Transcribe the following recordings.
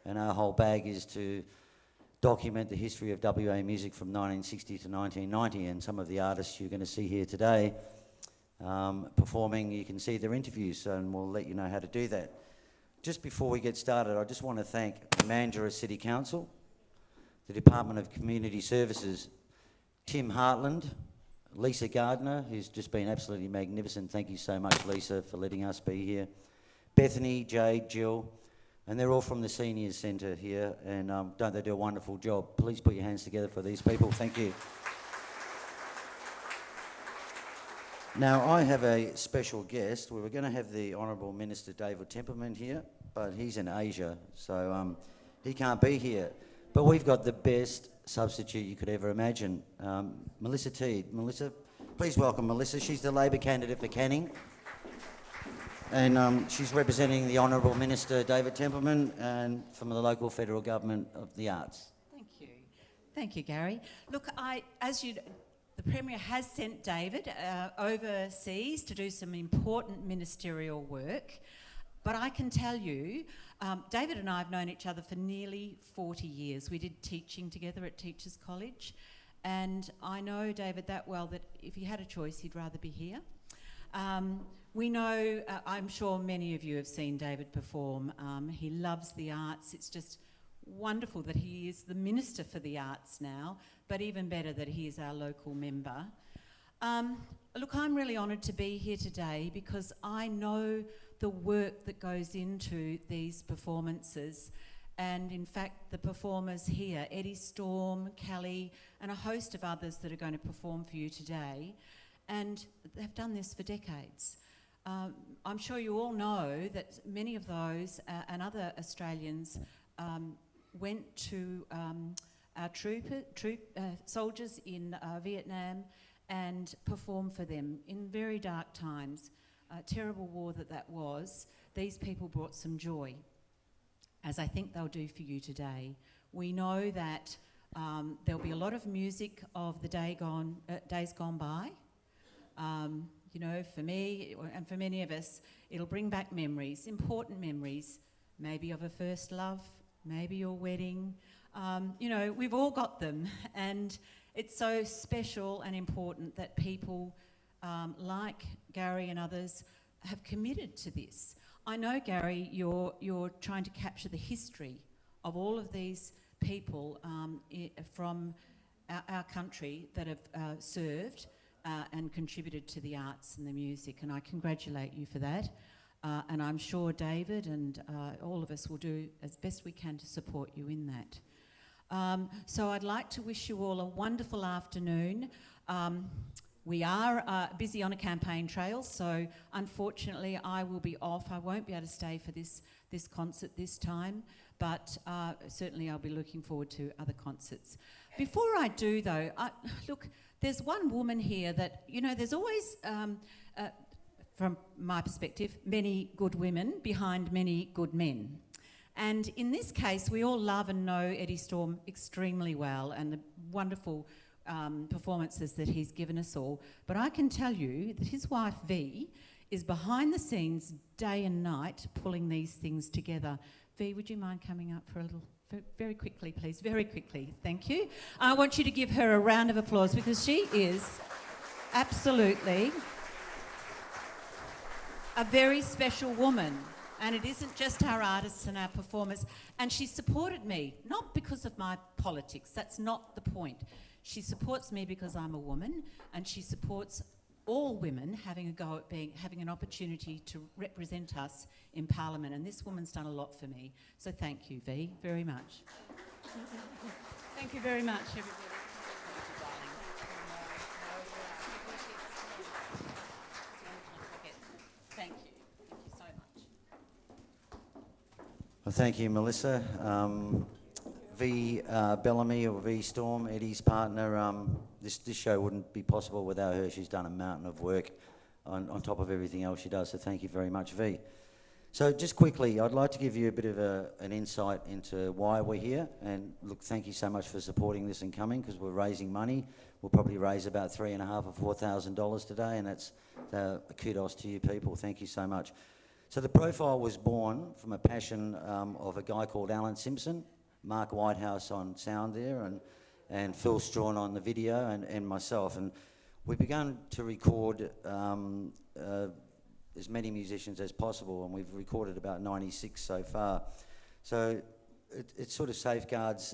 and our whole bag is to document the history of WA music from 1960 to 1990, and some of the artists you're going to see here today performing, you can see their interviews, and we'll let you know how to do that. Just before we get started, I just want to thank Mandurah City Council, the Department of Community Services, Tim Hartland, Lisa Gardner, who's just been absolutely magnificent. Thank you so much, Lisa, for letting us be here. Bethany, Jade, Jill, and they're all from the Seniors Centre here, and don't they do a wonderful job? Please put your hands together for these people. Thank you. Now, I have a special guest. We were going to have the Honourable Minister David Templeman here, but he's in Asia, so he can't be here. But we've got the best substitute you could ever imagine, Melissa Teed. Melissa, please welcome Melissa. She's the Labor candidate for Canning, and she's representing the Honourable Minister David Templeman and from the local federal government of the arts. Thank you, Gary. Look, the Premier has sent David overseas to do some important ministerial work, but I can tell you, David and I have known each other for nearly 40 years. We did teaching together at Teachers College, and I know David that well that if he had a choice, he'd rather be here. We know, I'm sure many of you have seen David perform. He loves the arts. It's just wonderful that he is the Minister for the Arts now, but even better that he is our local member. Look, I'm really honoured to be here today because I know the work that goes into these performances, and in fact the performers here, Eddie Storm, Kelly, and a host of others that are going to perform for you today, and they've done this for decades. I'm sure you all know that many of those and other Australians went to our soldiers in Vietnam and performed for them in very dark times. Terrible war that was. These people brought some joy, as I think they'll do for you today. We know that there'll be a lot of music of the days gone by. You know, for me and for many of us, it'll bring back memories, important memories, maybe of a first love, maybe your wedding. You know, we've all got them, and it's so special and important that people like Gary and others have committed to this. I know, Gary, you're trying to capture the history of all of these people from our country that have served and contributed to the arts and the music, and I congratulate you for that. And I'm sure David and all of us will do as best we can to support you in that. So I'd like to wish you all a wonderful afternoon. We are busy on a campaign trail, so unfortunately I will be off. I won't be able to stay for this concert this time, but certainly I'll be looking forward to other concerts. Before I do though, look, there's one woman here that, you know, there's always, from my perspective, many good women behind many good men. And in this case, we all love and know Eddie Storm extremely well and the wonderful performances that he's given us all. But I can tell you that his wife, V, is behind the scenes day and night pulling these things together. V, would you mind coming up for a little... Very quickly, please, very quickly. Thank you. I want you to give her a round of applause because she is absolutely a very special woman. And it isn't just our artists and our performers. And she supported me, not because of my politics. That's not the point. She supports me because I'm a woman, and she supports all women having a go at having an opportunity to represent us in Parliament, and this woman's done a lot for me. So thank you, V, very much. Thank you very much, everybody. Thank you. Thank you so much. Well, thank you, Melissa. V Bellamy, or V Storm, Eddie's partner, this show wouldn't be possible without her. She's done a mountain of work on top of everything else she does, so thank you very much, V. So just quickly, I'd like to give you a bit of an insight into why we're here, and look, thank you so much for supporting this and coming, because we're raising money. We'll probably raise about $3,500 or $4,000 today, and that's kudos to you people. Thank you so much. So the profile was born from a passion of a guy called Alan Simpson, Mark Whitehouse on sound there, and Phil Strawn on the video, and myself. And we began to record as many musicians as possible, and we've recorded about 96 so far. So it sort of safeguards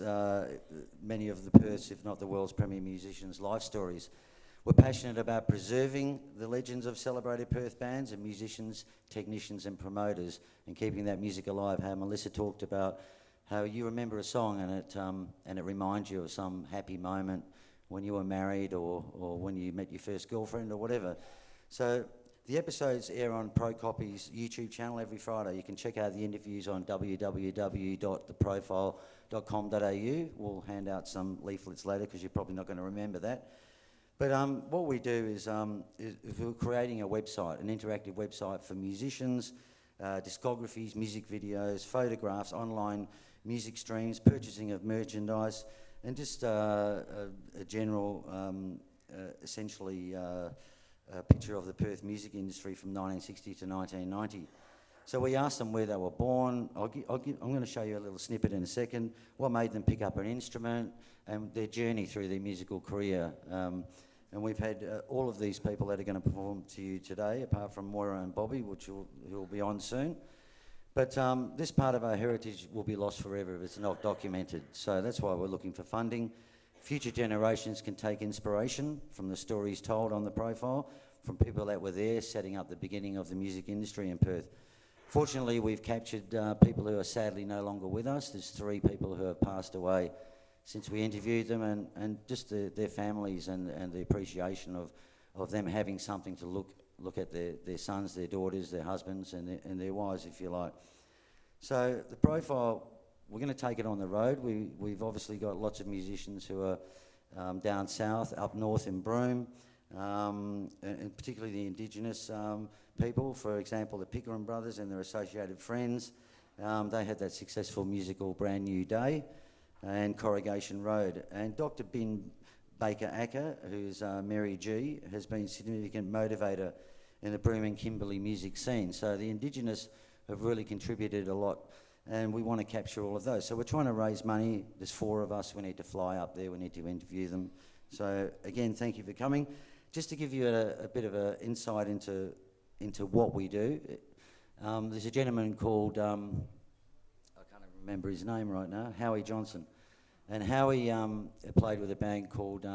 many of the Perth's, if not the world's premier musicians' life stories. We're passionate about preserving the legends of celebrated Perth bands and musicians, technicians and promoters, and keeping that music alive. How Melissa talked about how you remember a song and it reminds you of some happy moment when you were married or when you met your first girlfriend or whatever. So the episodes air on ProCopy's YouTube channel every Friday. You can check out the interviews on www.theprofile.com.au. We'll hand out some leaflets later because you're probably not going to remember that. But what we do is we're creating a website, an interactive website for musicians, discographies, music videos, photographs, online music streams, purchasing of merchandise, and just a general, essentially, picture of the Perth music industry from 1960 to 1990. So we asked them where they were born. I'm going to show you a little snippet in a second, what made them pick up an instrument, and their journey through their musical career. And we've had all of these people that are going to perform to you today, apart from Moira and Bobby, who will be on soon. But this part of our heritage will be lost forever if it's not documented. So that's why we're looking for funding. Future generations can take inspiration from the stories told on the profile, from people that were there setting up the beginning of the music industry in Perth. Fortunately, we've captured people who are sadly no longer with us. There's 3 people who have passed away since we interviewed them, and just their families and the appreciation of them having something to look at their sons, their daughters, their husbands and their wives, if you like. So the profile, we're going to take it on the road. We've obviously got lots of musicians who are down south, up north in Broome, and particularly the Indigenous people. For example, the Pickering brothers and their associated friends. They had that successful musical Brand New Day and Corrugation Road. And Dr. Bin Baker Acker, who's Mary G, has been a significant motivator in the Broome and Kimberley music scene. So the Indigenous have really contributed a lot, and we want to capture all of those. So we're trying to raise money. There's 4 of us. We need to fly up there. We need to interview them. So again, thank you for coming. Just to give you a bit of an insight into what we do, there's a gentleman called, I can't remember his name right now, Howie Johnson. And Howie played with a band called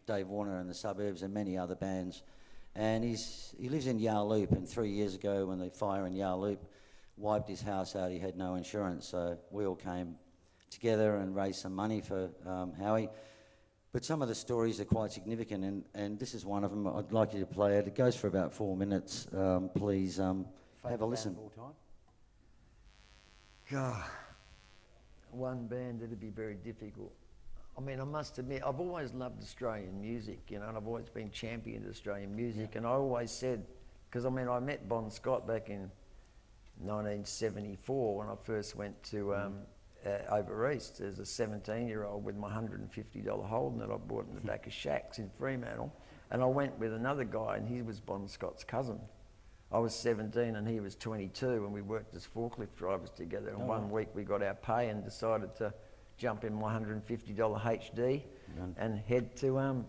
Dave Warner and the Suburbs and many other bands. And he lives in Yarloop, and 3 years ago when the fire in Yarloop wiped his house out, he had no insurance. So we all came together and raised some money for Howie. But some of the stories are quite significant, and this is one of them. I'd like you to play it. It goes for about 4 minutes. Please have a listen. God, one band, it'd be very difficult. I mean, I must admit, I've always loved Australian music, you know, and I've always been champion of Australian music. And I always said, because I mean, I met Bon Scott back in 1974 when I first went to over east as a 17-year-old with my $150 Holden that I bought in the back of shacks in Fremantle. And I went with another guy, and he was Bon Scott's cousin. I was 17 and he was 22, and we worked as forklift drivers together. And one week we got our pay and decided to jump in my $150 HD and head to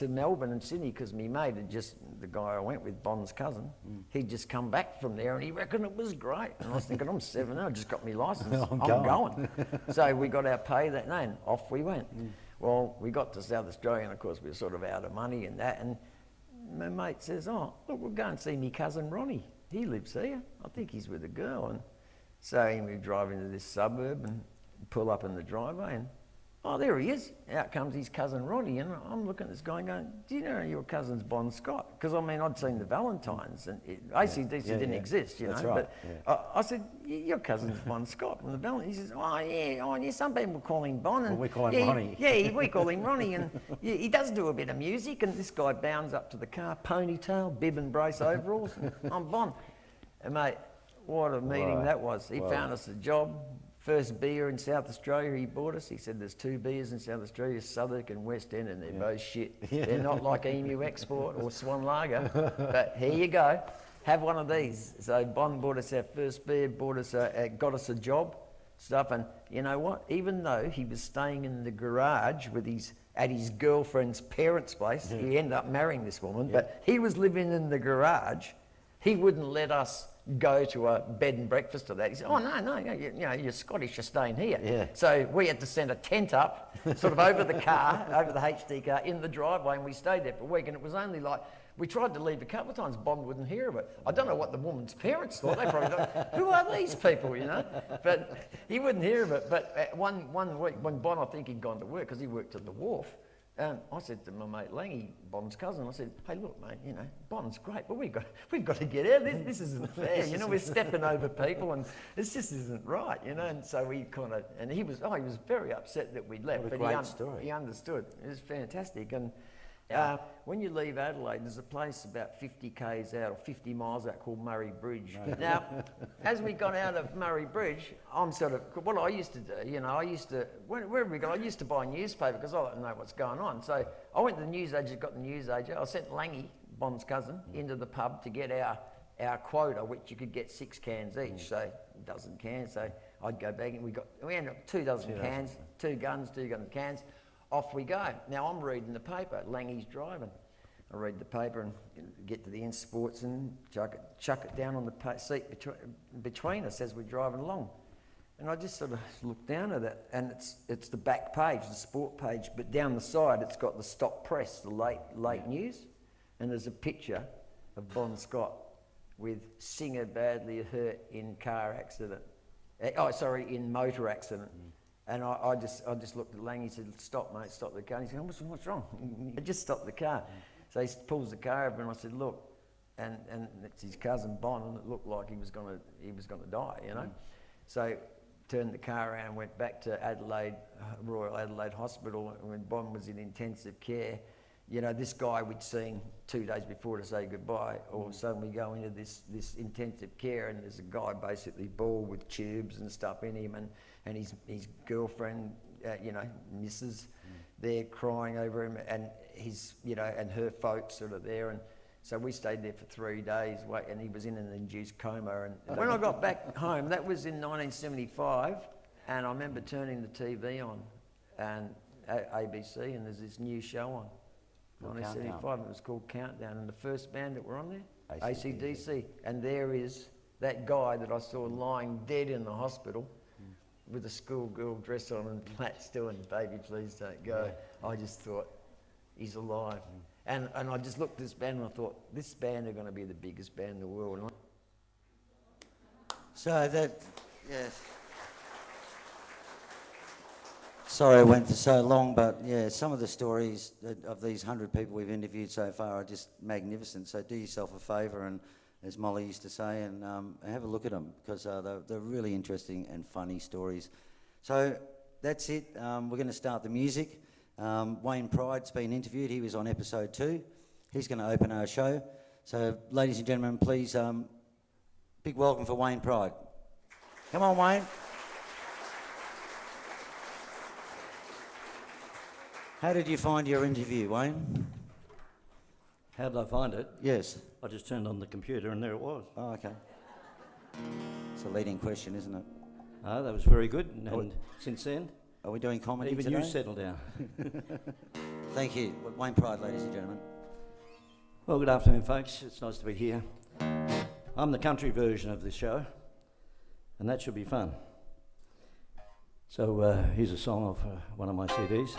Melbourne and Sydney, because me mate had just, the guy I went with, Bon's cousin, he'd just come back from there and he reckoned it was great. And I was thinking, I'm 7, I just got my licence, I'm going. So we got our pay that night and off we went. Well, we got to South Australia and of course we were sort of out of money and that, and my mate says, oh, look, we'll go and see me cousin Ronnie. He lives here. I think he's with a girl. And so we drive into this suburb and pull up in the driveway and, oh, there he is. Out comes his cousin Ronnie, and I'm looking at this guy and going, do you know your cousin's Bon Scott? Because, I mean, I'd seen the Valentines, and AC/DC didn't exist, you know. That's right. But I said, your cousin's Bon Scott from the Valentines. He says, oh, yeah, some people call him Bon. And, well, we call him Ronnie. Yeah, we call him Ronnie, and he does do a bit of music, and this guy bounds up to the car, ponytail, bib and brace overalls, and I'm Bon. And, mate, what a meeting that was. He found us a job. First beer in South Australia he bought us. He said there's 2 beers in South Australia, Southwark and West End, and they're both shit. They're not like Emu Export or Swan Lager, but here you go. have one of these. So Bon bought us our first beer, got us a job, stuff. And you know what? Even though he was staying in the garage at his girlfriend's parents' place, he ended up marrying this woman, but he was living in the garage. He wouldn't let us go to a bed and breakfast or that. He said, oh, no, you know, you're Scottish, you're staying here. Yeah. So we had to send a tent up, sort of over the car, over the HD car, in the driveway, and we stayed there for a week. And it was only like, we tried to leave a couple of times, Bond wouldn't hear of it. I don't know what the woman's parents thought. They probably thought, who are these people, you know? But he wouldn't hear of it. But one week, when Bond, I think he'd gone to work, because he worked at the wharf, I said to my mate Langy, Bond's cousin, I said, hey, look, mate, you know, Bond's great, but we've got to get out. This isn't fair, you know, we're stepping over people and this just isn't right, you know. And so we kind of, and he was very upset that we'd left. What a great story. He understood. It was fantastic. And when you leave Adelaide, there's a place about 50 k's out or 50 miles out called Murray Bridge. Right. Now, as we got out of Murray Bridge, what I used to do, you know, wherever we got, I used to buy a newspaper because I didn't know what's going on. So I went to the newsagent, got the newsagent. I sent Langy, Bond's cousin, into the pub to get our quota, which you could get 6 cans each, so a dozen cans. So I'd go back and we ended up 2 dozen cans, 2 guns, 2 gun cans. Off we go. Now I'm reading the paper. Langy's driving. I read the paper and get to the end sports and chuck it down on the seat between us as we're driving along. And I just sort of looked down at it, and it's the back page, the sport page, but down the side it's got the stop press, the late news, and there's a picture of Bon Scott with singer badly hurt in car accident. In motor accident. And I just looked at Lang. He said, stop, mate, stop the car. And he said, what's wrong? I just stopped the car. So he pulls the car over, and I said, look, and it's his cousin Bon, and it looked like he was gonna die, you know. So turned the car around, went back to Adelaide, Royal Adelaide Hospital, and when Bon was in intensive care, you know, this guy we'd seen 2 days before to say goodbye, all of a sudden we go into this intensive care, and there's a guy basically bald with tubes and stuff in him, and his girlfriend, you know, Mrs. there crying over him, and and her folks sort of there, and so we stayed there for 3 days, and he was in an induced coma. And when I got back home, that was in 1975, and I remember turning the TV on, and ABC, and there's this new show on. 1975, it was called Countdown, and the first band that were on there, AC/DC, and there is that guy that I saw lying dead in the hospital with a schoolgirl dress on and plats doing, baby, please don't go. Yeah. I just thought, he's alive. And I just looked at this band and I thought, this band are going to be the biggest band in the world. So that, yes. Sorry I went for so long, but yeah, some of the stories of these 100 people we've interviewed so far are just magnificent. So do yourself a favour, and as Molly used to say, and have a look at them, because they're really interesting and funny stories. So that's it. We're going to start the music. Wayne Pride's been interviewed. He was on episode 2. He's going to open our show. So ladies and gentlemen, please, big welcome for Wayne Pride. Come on, Wayne. How did you find your interview, Wayne? How did I find it? Yes. I just turned on the computer and there it was. Oh, okay. It's a leading question, isn't it? Oh, that was very good. And since then, are we doing comedy even today? you settle down. Thank you. Wayne Pride, ladies and gentlemen. Well, good afternoon, folks. It's nice to be here. I'm the country version of this show, and that should be fun. So here's a song off one of my CDs.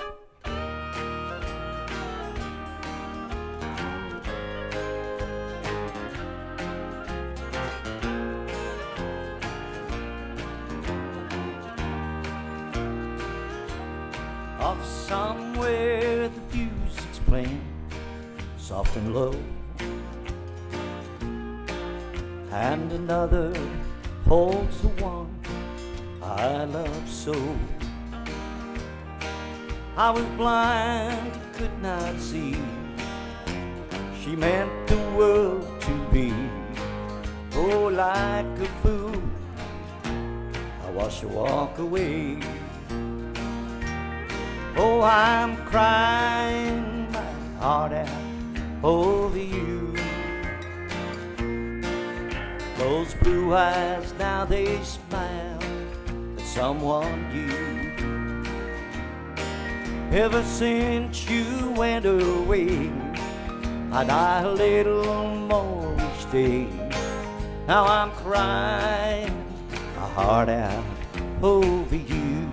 Off somewhere the music's playing soft and low, and another holds the one I love so. I was blind, could not see. She meant the world to me. Oh, like a fool, I watched her walk away. Oh, I'm crying my heart out over you. Those blue eyes, now they smile at someone new. Ever since you went away, I die a little more each day. Now I'm crying my heart out over you.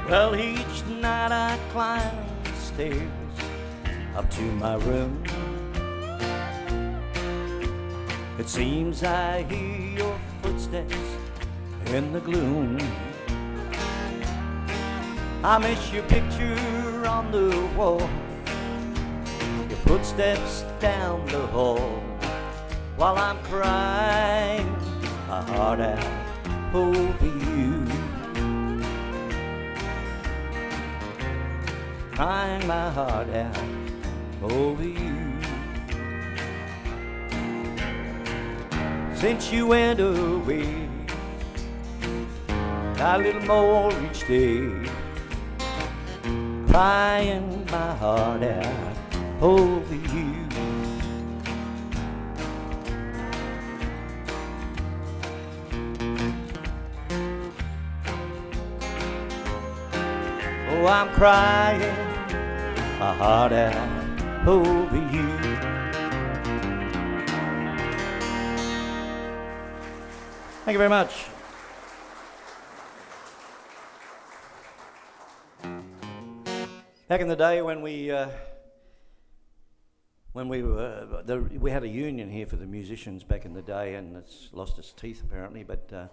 Well, each night I climb the stairs up to my room. It seems I hear your footsteps in the gloom. I miss your picture on the wall, your footsteps down the hall, while I'm crying my heart out over you. Crying my heart out over you. Since you went away, a little more each day, crying my heart out over you. Oh, I'm crying my heart out over you. Thank you very much. Back in the day when we had a union here for the musicians back in the day, and it's lost its teeth apparently, but a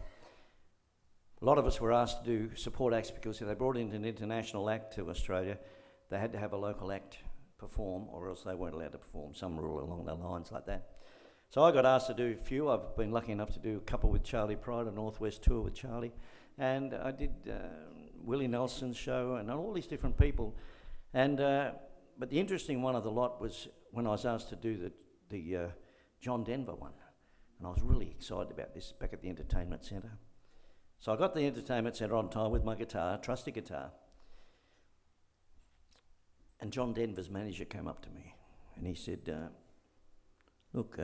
lot of us were asked to do support acts because if they brought in an international act to Australia, they had to have a local act perform, or else they weren't allowed to perform. Some rule along the lines like that. So I got asked to do a few. I've been lucky enough to do a couple with Charlie Pride, a Northwest tour with Charlie, and I did Willie Nelson's show and all these different people. And but the interesting one of the lot was when I was asked to do the John Denver one, and I was really excited about this back at the Entertainment Centre. So I got the Entertainment Centre on time with my guitar, trusty guitar. And John Denver's manager came up to me and he said, look,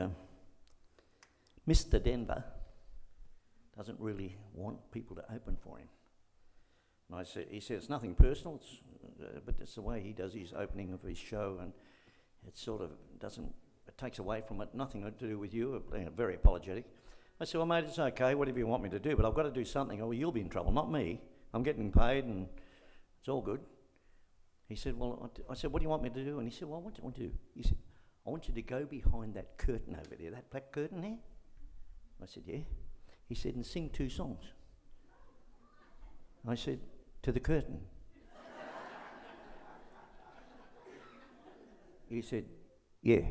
Mr. Denver doesn't really want people to open for him. And he said, it's nothing personal, but it's the way he does his opening of his show, and it sort of it takes away from it, nothing to do with you, very apologetic. I said, well, mate, it's okay, whatever you want me to do, but I've got to do something, or you'll be in trouble, not me. I'm getting paid, and it's all good. He said, well, I said, what do you want me to do? And he said, well, what do you want to do? He said, I want you to go behind that curtain over there, that black curtain there. I said, yeah. He said, and sing 2 songs. I said, to the curtain. He said, yeah.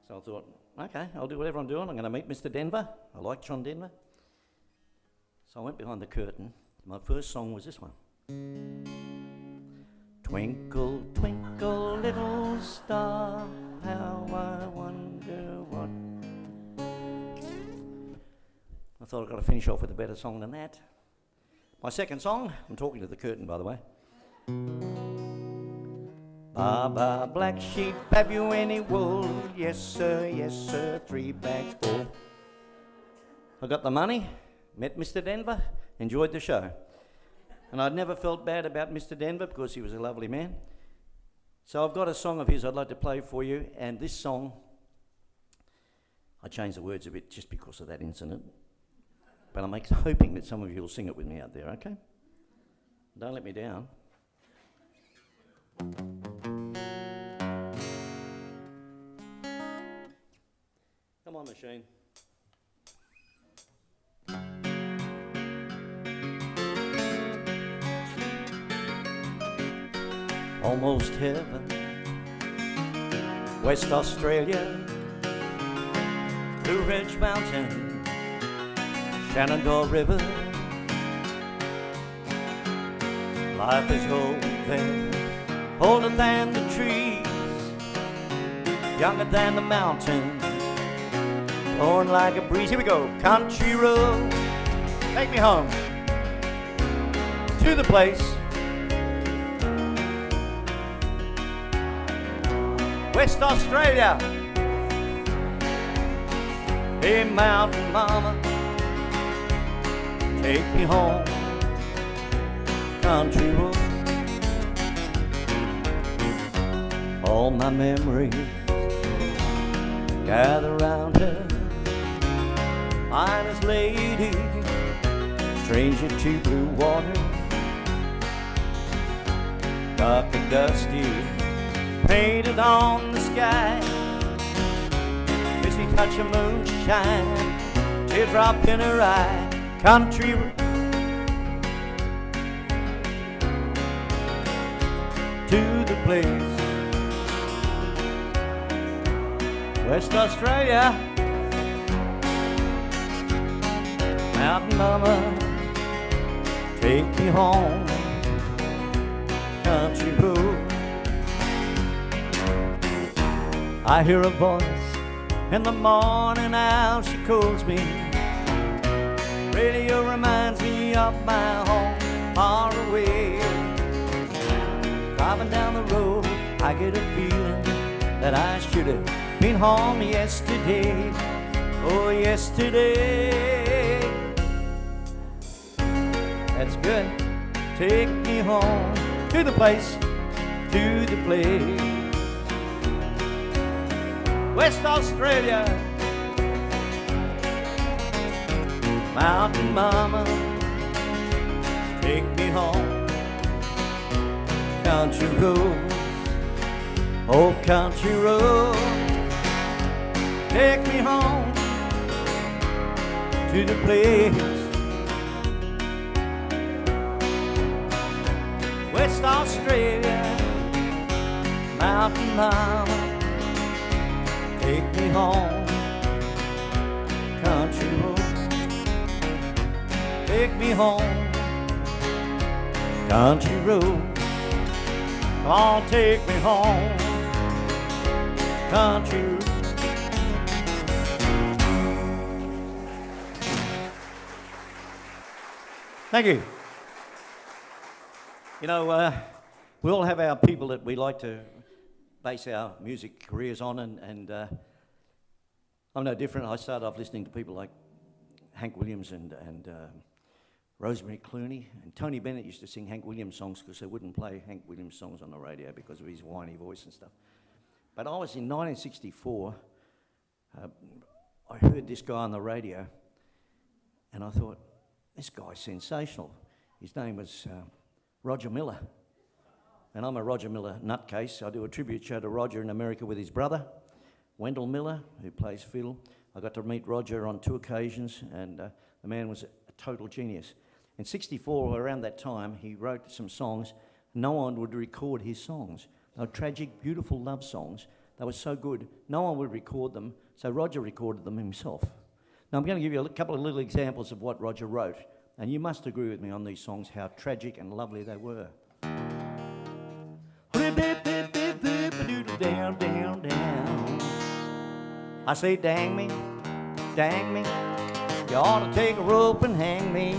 So I thought, okay, I'll do whatever I'm doing. I'm going to meet Mr. Denver. I like John Denver. So I went behind the curtain. My first song was this one. Twinkle, twinkle, little star, how I wonder what. I thought I'd got to finish off with a better song than that. My second song, I'm talking to the curtain, by the way. Baba, black sheep, have you any wool? Yes, sir, 3 bags full. I got the money, met Mr. Denver, enjoyed the show. And I'd never felt bad about Mr. Denver because he was a lovely man. So I've got a song of his I'd like to play for you, and this song, I changed the words a bit just because of that incident. But I'm hoping that some of you will sing it with me out there, okay? Don't let me down. Come on, machine. Almost heaven, West Australia, Blue Ridge Mountain, Shenandoah River. Life is old there, older than the trees, younger than the mountains, blowing like a breeze. Here we go. Country road, take me home to the place West Australia. Hey, mountain mama, take me home, country road. All my memories gather round her, finest lady, stranger to blue water, dark and dusty, painted on the sky, misty touch of moonshine, teardrop in her eye, country road. To the place West Australia, mountain mama, take me home, country road. I hear a voice in the morning now, she calls me. Radio reminds me of my home far away. Driving down the road, I get a feeling that I should have been home yesterday. Oh, yesterday. That's good. Take me home to the place, to the place. West Australia, mountain mama, take me home, country road, old country road, take me home to the place West Australia, mountain mama, take me home, country road, take me home, country road, come on, take me home, country road. Thank you. You know, we all have our people that we like to base our music careers on, and I'm no different. I started off listening to people like Hank Williams and Rosemary Clooney, and Tony Bennett used to sing Hank Williams songs because they wouldn't play Hank Williams songs on the radio because of his whiny voice and stuff. But I was in 1964, I heard this guy on the radio, and I thought, this guy's sensational. His name was Roger Miller. And I'm a Roger Miller nutcase. I do a tribute show to Roger in America with his brother, Wendell Miller, who plays fiddle. I got to meet Roger on 2 occasions, and the man was a total genius. In '64, around that time, he wrote some songs. No one would record his songs. They were tragic, beautiful love songs. They were so good, no one would record them, so Roger recorded them himself. Now, I'm going to give you a couple of little examples of what Roger wrote, and you must agree with me on these songs, how tragic and lovely they were. Down, down, down. I say, dang me, you ought to take a rope and hang me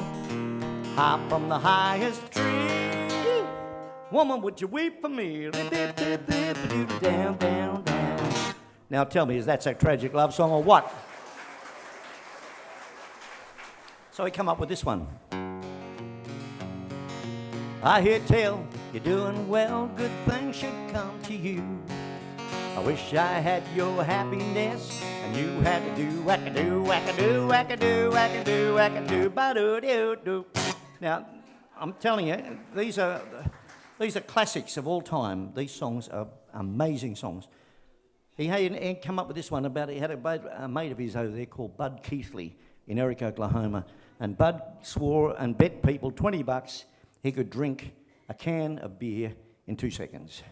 high from the highest tree. Woman, would you weep for me? Down, down, down. Now tell me, is that a tragic love song or what? So he come up with this one. I hear tell you're doing well, good things should come to you. I wish I had your happiness, and you had to do wackadoo, wackadoo, wackadoo, wackadoo, wackadoo, ba-doo-doo-doo. Now, I'm telling you, these are classics of all time. These songs are amazing songs. He had come up with this one about, he had a mate of his over there called Bud Keithley in Eric, Oklahoma, and Bud swore and bet people $20 he could drink a can of beer in 2 seconds.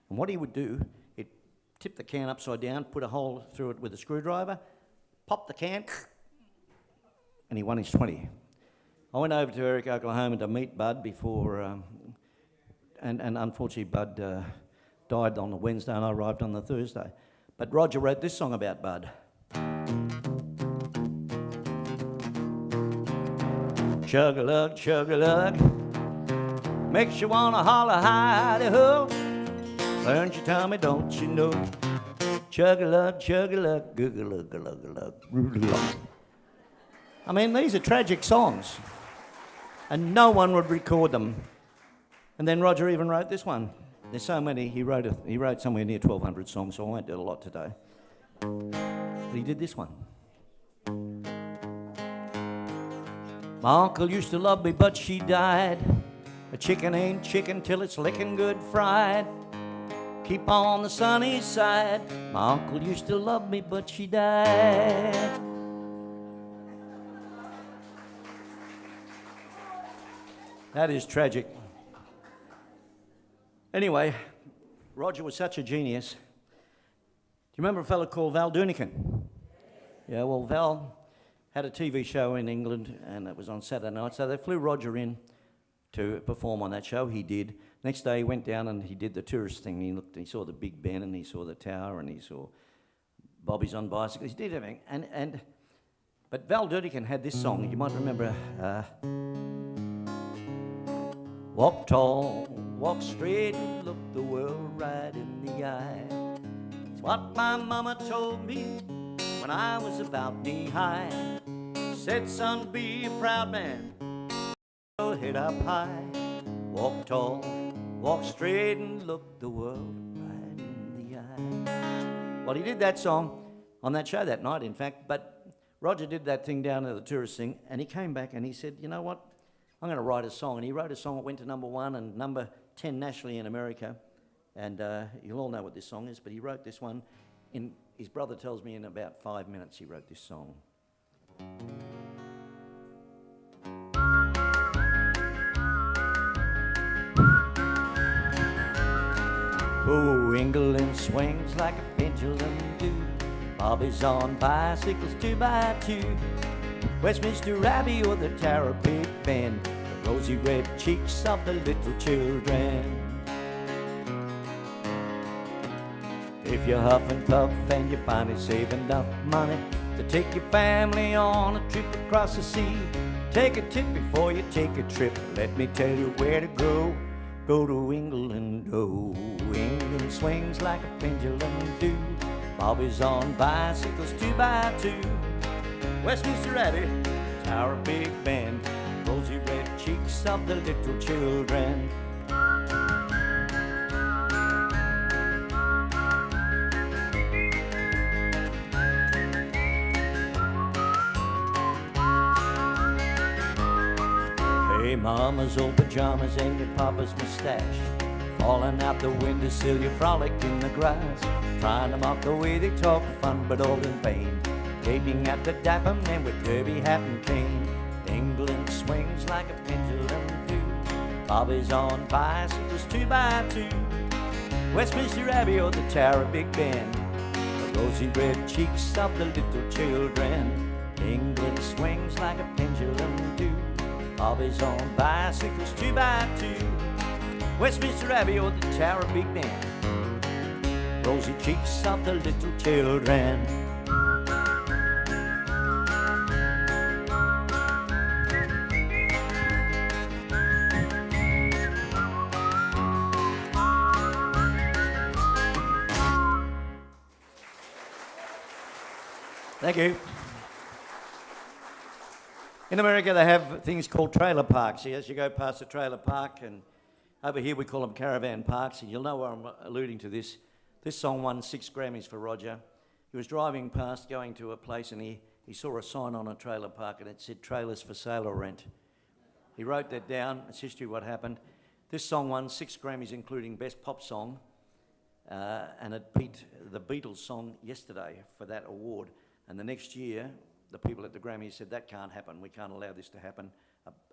And what he would do, he'd tip the can upside down, put a hole through it with a screwdriver, popped the can, and he won his 20. I went over to Eric, Oklahoma to meet Bud before, and unfortunately Bud died on the Wednesday and I arrived on the Thursday. But Roger wrote this song about Bud. Chug-a-lug, chug-a-lug, makes you wanna holler hi-de-ho. Burns your tummy, don't you know? Chug-a-lug, chug-a-lug, gug-a-lug-a-lug-a-lug. I mean, these are tragic songs, and no one would record them. And then Roger even wrote this one. There's so many. He wrote somewhere near 1,200 songs, so I won't do a lot today. But he did this one. My uncle used to love me, but she died. A chicken ain't chicken till it's licking good fried. Keep on the sunny side. My uncle used to love me, but she died. That is tragic. Anyway, Roger was such a genius. Do you remember a fellow called Val Dunican? Yeah, well, Val had a TV show in England, and it was on Saturday night, so they flew Roger in to perform on that show. He did. Next day, he went down and he did the tourist thing. He looked, he saw the Big Ben, and he saw the Tower, and he saw Bobbies on bicycles. He did everything. But Val Dunican had this song. You might remember. Walk tall, walk straight, and look the world right in the eye. It's what my mama told me when I was about knee-high. Said, son, be a proud man, head up high. Walk tall, walk straight, and look the world right in the eye. Well, he did that song on that show that night, in fact, but Roger did that thing down at the tourist thing, and he came back and he said, you know what? I'm going to write a song. And he wrote a song that went to #1 and number 10 nationally in America. And you'll all know what this song is, but he wrote this one. His brother tells me in about 5 minutes he wrote this song. Oh, England swings like a pendulum do. Bobbies on bicycles 2x2. Westminster Abbey or the Tower of Big Ben, the rosy red cheeks of the little children. If you huff and puff and you finally save enough money to take your family on a trip across the sea, take a tip before you take a trip. Let me tell you where to go. Go to England, oh. England swings like a pendulum do. Bobbies on bicycles 2x2. Westminster Abbey, Tower of Big Ben, rosy red cheeks of the little children. Hey, mama's old pajamas and your papa's mustache, falling out the windowsill, you frolic in the grass, trying to mock the way they talk fun, but all in vain. Gaping at the dapper man with derby hat and cane. England swings like a pendulum do. Bobbies on bicycles 2x2. Westminster Abbey or the Tower of Big Ben, the rosy red cheeks of the little children. England swings like a pendulum do. Bobbies on bicycles 2x2. Westminster Abbey or the Tower of Big Ben, rosy cheeks of the little children. Thank you. In America, they have things called trailer parks. Yes, you go past a trailer park, and over here we call them caravan parks, and you'll know where I'm alluding to this. This song won 6 Grammys for Roger. He was driving past, going to a place, and he saw a sign on a trailer park, and it said, trailers for sale or rent. He wrote that down. It's history what happened. This song won 6 Grammys, including Best Pop Song, and it beat the Beatles song Yesterday for that award. And the next year, the people at the Grammys said, that can't happen. We can't allow this to happen,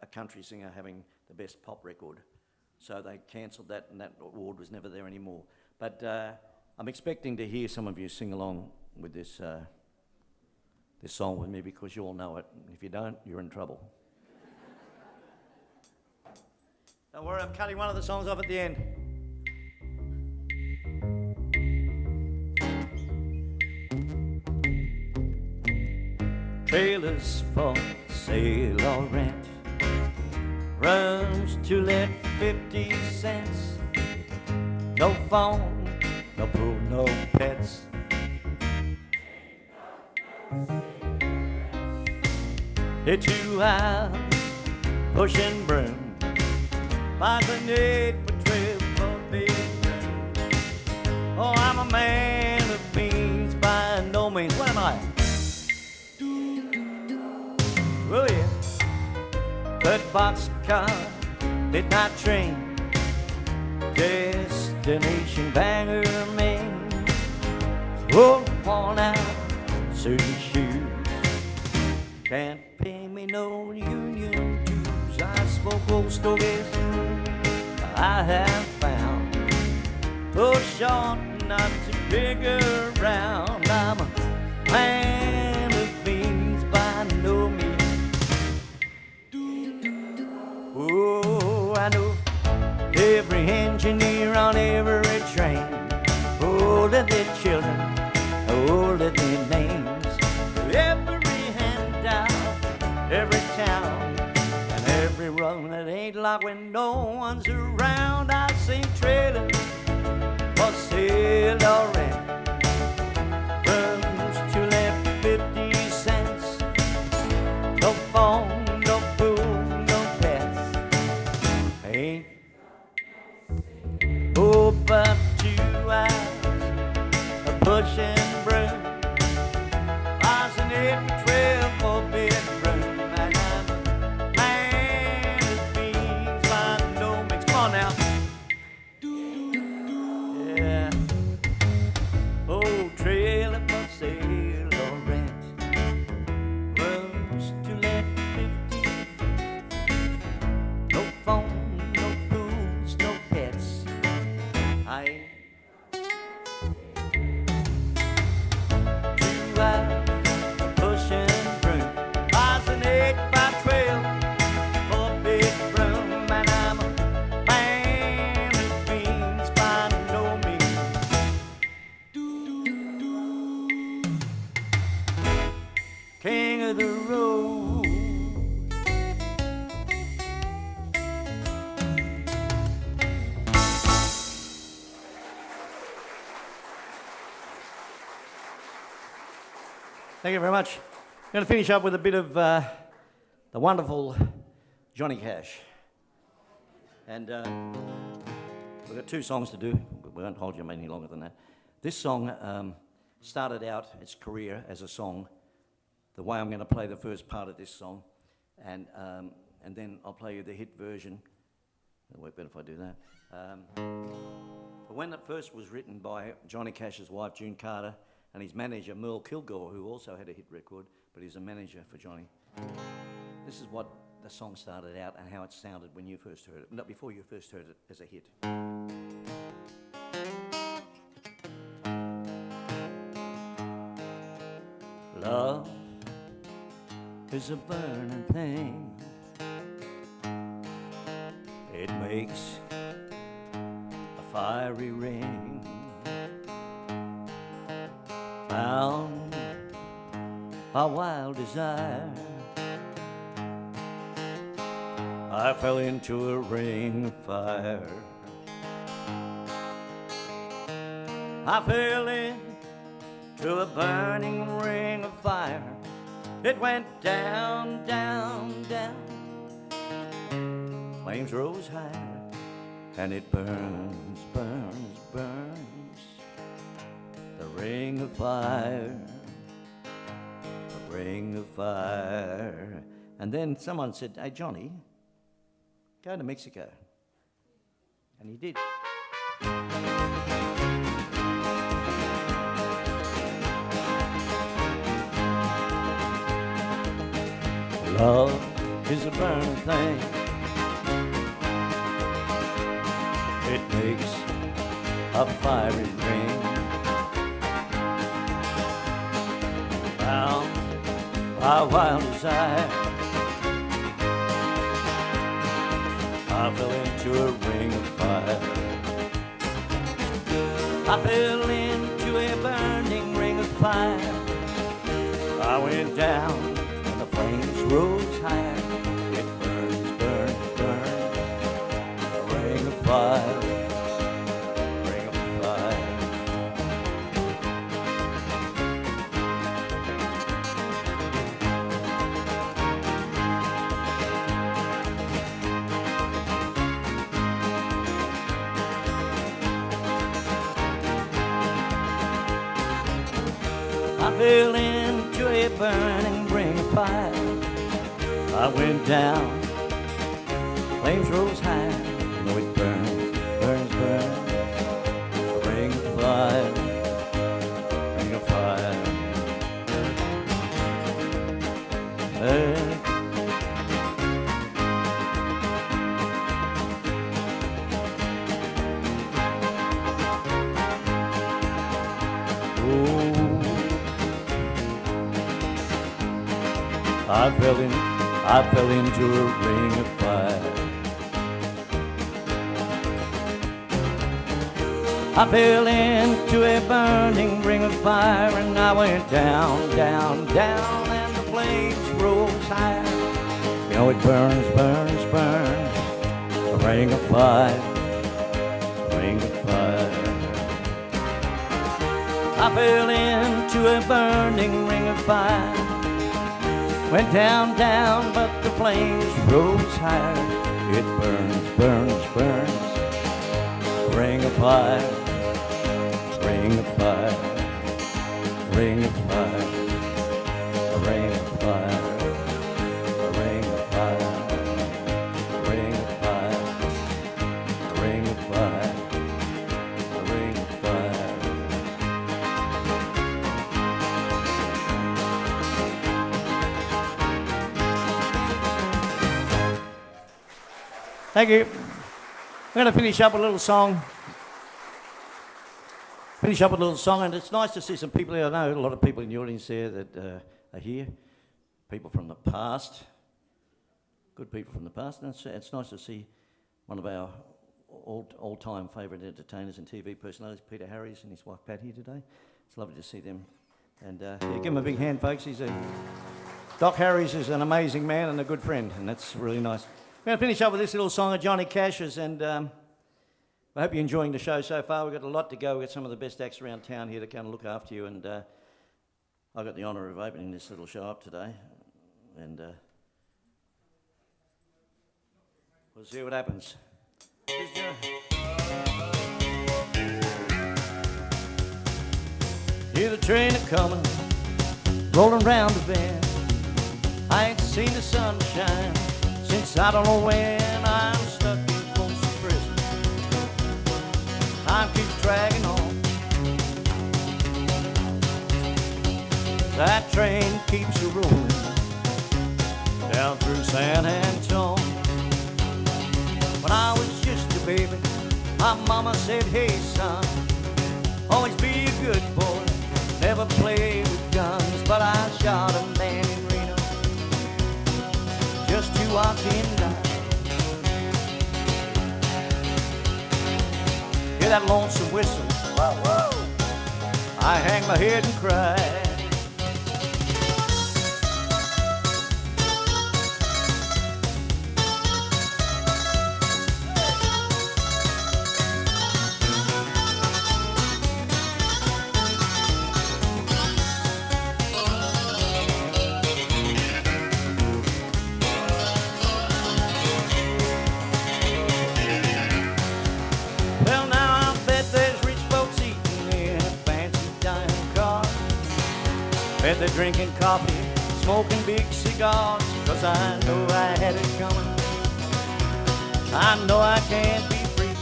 a country singer having the best pop record. So they cancelled that, and that award was never there anymore. But I'm expecting to hear some of you sing along with this this song with me because you all know it. If you don't, you're in trouble. Don't worry, I'm cutting one of the songs off at the end. Trailers for sale or rent, rooms to let 50 cents, no phone, no pool, no pets. Hit 2 hours, pushing broom, buys an 8x12 for bedroom. Oh, I'm a man of means by no means. What am I? Oh yeah. 3rd boxcar, midnight train, destination Bangor, Maine. Oh, worn out suit and shoes, can't pay me no union dues. I smoke old stogies I have found, oh short, not too big around. I'm a man of means by no means. Oh, I know every engineer on every train, all of their children, all of their names, every handout, every town, and every room that ain't locked when no one's around. I sing trailers for sale or rent, rooms to let 50 cents, no phone, no pool, no pets. Ain't but 2 hours of pushing broom, buys an 8x12 for bedroom, and I'm a man of means by no means. Come on now. Yeah. Oh, trailer for sale or rent, rooms to let 50, no phone, no pools, no pets. I ain't 2 hours pushing broom, buys an 8x12 for a bedroom, and I'm a man of means by no means. King of the road. Thank you very much. I'm going to finish up with a bit of the wonderful Johnny Cash. And we've got 2 songs to do. We won't hold you any longer than that. This song started out its career as a song, the way I'm going to play the first part of this song, and then I'll play you the hit version. It'll work better if I do that. But when it first was written by Johnny Cash's wife, June Carter, and his manager, Merle Kilgore, who also had a hit record, but he's a manager for Johnny. This is what the song started out and how it sounded when you first heard it. No, before you first heard it as a hit. Love is a burning thing. It makes a fiery ring. Bound by wild desire, I fell into a ring of fire. I fell into a burning ring of fire. It went down, down, down. Flames rose higher, and it burns, burns, burns. The ring of fire, the ring of fire. And then someone said, "Hey, Johnny, go to Mexico." And he did. Love is a burning thing. It makes a fiery ring. Bound my wild desire. I fell into a ring of fire. I fell into a burning ring of fire. I went down and the flames rose higher. It burns, burns, burns, a ring of fire, ring of fire. I fell into a burning ring of fire. I went down, flames rose high. You know it burns, burns, burns, a ring of fire, ring of fire. I fell into a ring of fire. I fell into a burning ring of fire, and I went down, down, down, and the flames rose higher. You know it burns, burns, burns, a ring of fire, ring of fire. I fell into a burning ring of fire. Went down, down, but the flames rose higher. It burns, burns, burns, ring of fire, ring of fire, ring of fire, ring of fire, ring of fire, ring of fire, ring of fire, ring of fire. Thank you. We're going to finish up with a little song. And it's nice to see some people here. I know a lot of people in the audience there that are here. People from the past. Good people from the past. And it's nice to see one of our all-time favourite entertainers and TV personalities, Peter Harries and his wife Pat, here today. It's lovely to see them. And yeah, give him a big hand, folks. Doc Harries is an amazing man and a good friend, and that's really nice. We're going to finish up with this little song of Johnny Cash's, and I hope you're enjoying the show so far. We've got a lot to go. We've got some of the best acts around town here to kind of look after you, and I got the honour of opening this little show up today, and we'll see what happens. Hear the train a-coming, rolling round the bend. I ain't seen the sunshine since I don't know when. I'm stuck in Folsom Prison. Time keeps dragging on. That train keeps a rolling down through San Antone. When I was just a baby, my mama said, hey son, always be a good boy, never play with guns. But I shot a man in Reno just to watch him die. Hear that lonesome whistle, whoa, whoa. I hang my head and cry. They're drinking coffee, smoking big cigars, 'cause I know I had it coming. I know I can't be free.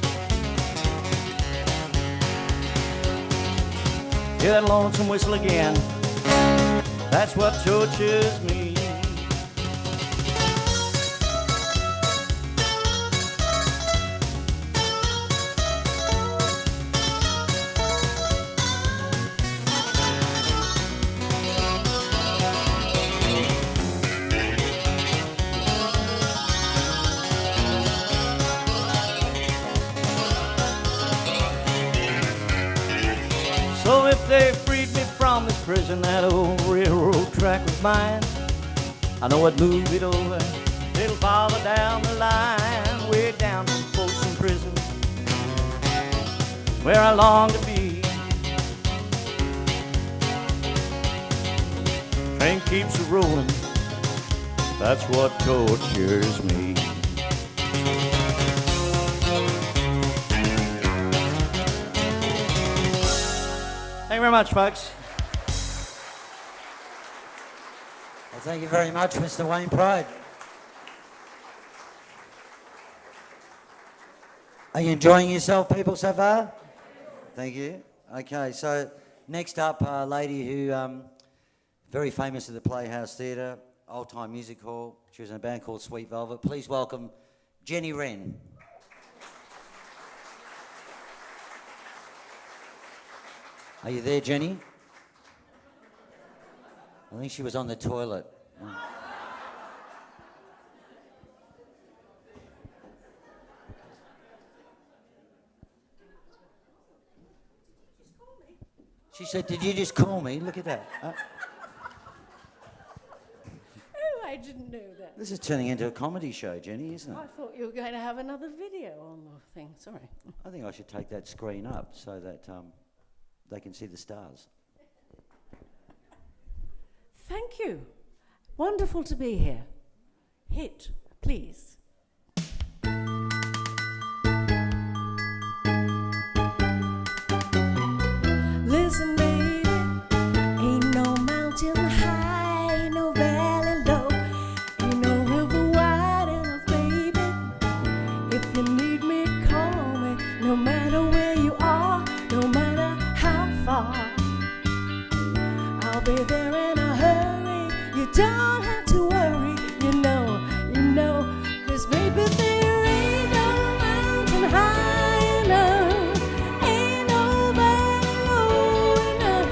Hear that lonesome whistle again, that's what tortures me. prison, that old railroad track was mine. I know I'd move it over a little farther down the line, way down to Folsom Prison, where I long to be. Train keeps rolling, that's what tortures me. Thank you very much, folks. Well, thank you very much, Mr. Wayne Pride. Are you enjoying yourself, people, so far? Thank you. Okay, so next up, a lady who very famous at the Playhouse Theatre, Old Time Music Hall. She was in a band called Sweet Velvet. Please welcome Jenny Wren. Are you there, Jenny? I think she was on the toilet. She said, "Did you just call me?" Look at that. Oh, I didn't know that. This is turning into a comedy show, Jenny, isn't it? I thought you were going to have another video on the thing. Sorry. I think I should take that screen up so that they can see the stars. Thank you. Wonderful to be here. Hit, please. Listen, baby, ain't no mountain high, no valley low, ain't no river wide enough, baby. If you need me, call me, no matter where you are, no matter how far. I'll be there in a hurry, you don't have to worry, you know, 'cause baby, there ain't no mountain high enough, ain't no valley low enough,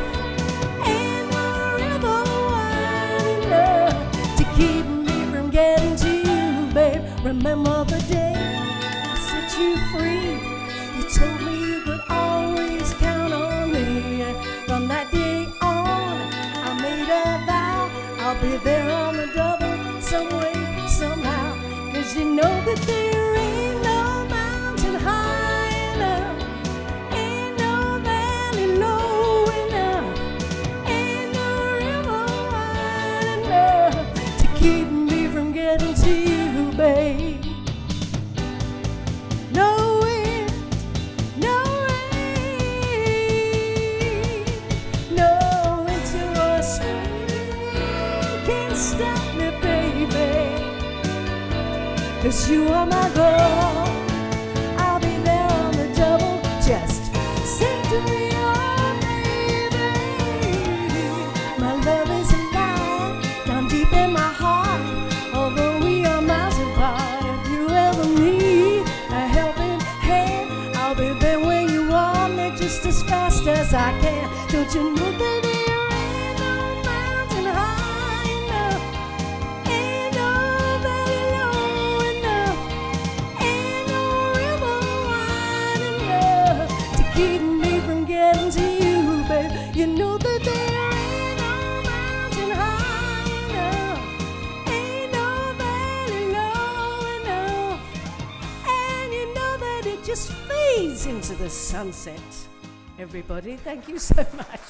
ain't no river wide enough to keep me from getting to you, babe. Remember the day I set you free, you told me you could always count on me. From that day on, I made a vow, I'll be there on the double, some way, somehow. 'Cause you know that there ain't no mountain high enough, ain't no valley low enough, ain't no river wide enough to keep me from getting to you, babe. No wind, no rain, no winter or spring can't stop me, baby. 'Cause you are my girl, I'll be there on the double, just sing to me, oh baby. My love is alive, down deep in my heart, although we are miles apart. If you ever need a helping hand, I'll be there when you want me, just as fast as I can. Don't you know that there ain't no mountain high enough, ain't no valley low enough, ain't no river wide enough to keep me from getting to you, babe. You know that there ain't no mountain high enough, ain't no valley low enough, and you know that it just fades into the sunset. Everybody, thank you so much.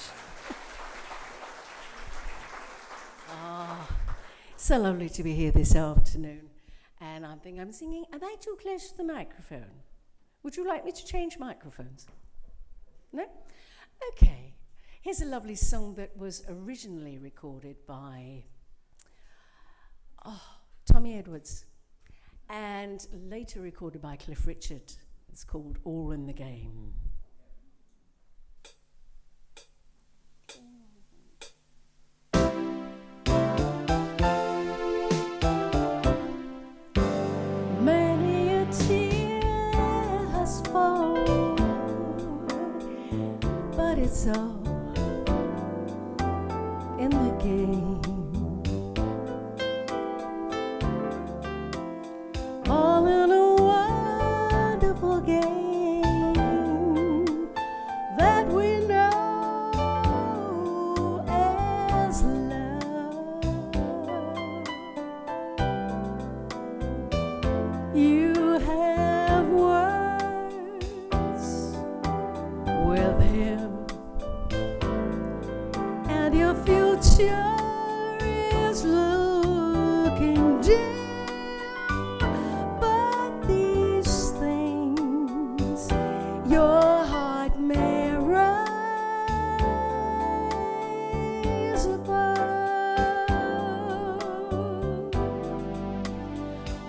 So lovely to be here this afternoon. And I think I'm singing, am I too close to the microphone? Would you like me to change microphones? No? Okay. Here's a lovely song that was originally recorded by Tommy Edwards and later recorded by Cliff Richard. It's called All in the Game. Many a tear has fallen, but it's all in the game. All in a wonderful game that we know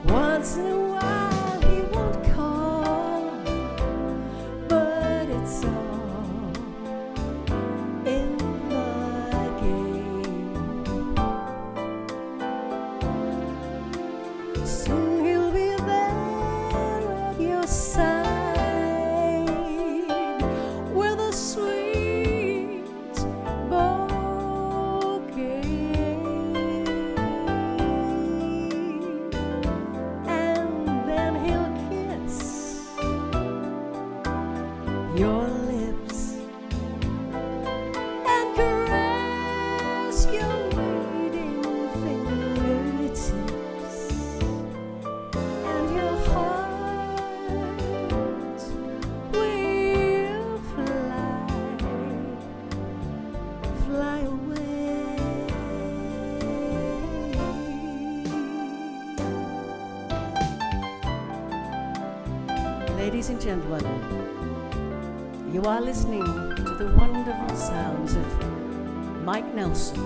Once in a while he won't call, but it's all in the game. Soon he'll be there at your side with a sweet bouquet, and then he'll kiss your lips and caress your waiting fingertips, and your heart will fly away. Ladies and gentlemen, you are listening to the wonderful sounds of Mike Nelson,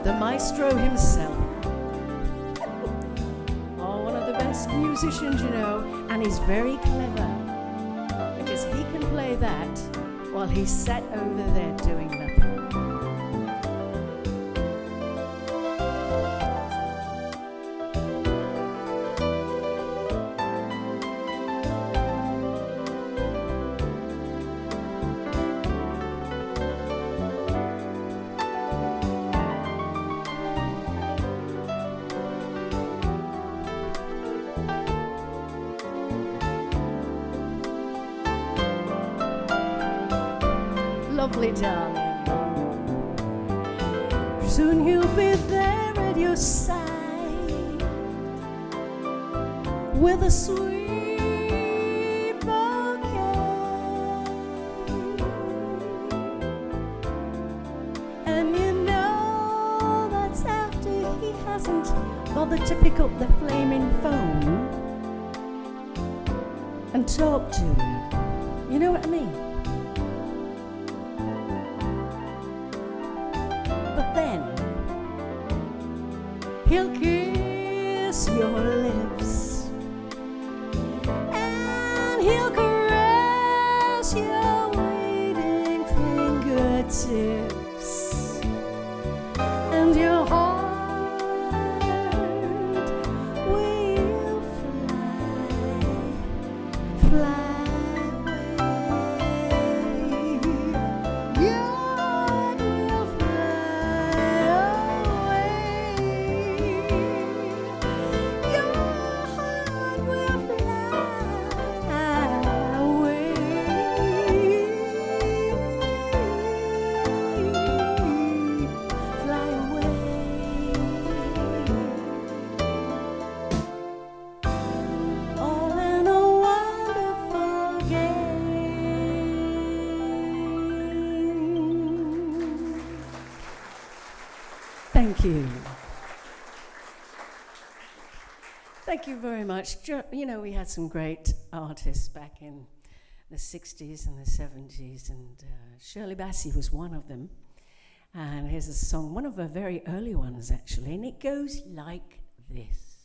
the maestro himself. Oh, one of the best musicians, you know, and he's very clever because he can play that while he's sat over there doing nothing. Lovely darling. Soon he'll be there at your side with a sweet bouquet, and you know that's after he hasn't bothered to pick up the flaming phone and talk to you. You know what I mean? But then he'll kiss your lips and he'll caress your waiting fingertips, and your heart will fly Thank you. Thank you very much. You know, we had some great artists back in the 60s and the 70s, and Shirley Bassey was one of them. And here's a song, one of her very early ones, actually, and it goes like this.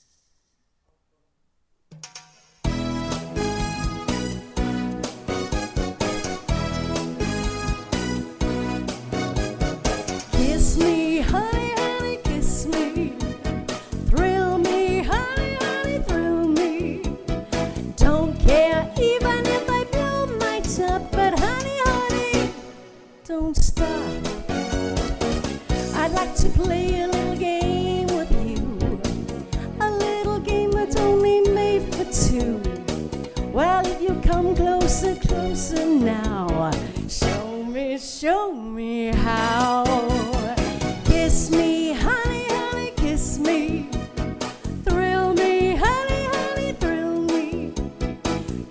Kiss me, honey, honey, kiss me. Thrill me, honey, honey, thrill me. Don't care even if I blow my top, but honey, honey, don't stop. I'd like to play a little game with you, a little game that's only made for two. Well, if you come closer, closer now, show me how. Kiss me, honey, honey, kiss me. Thrill me, honey, honey, thrill me.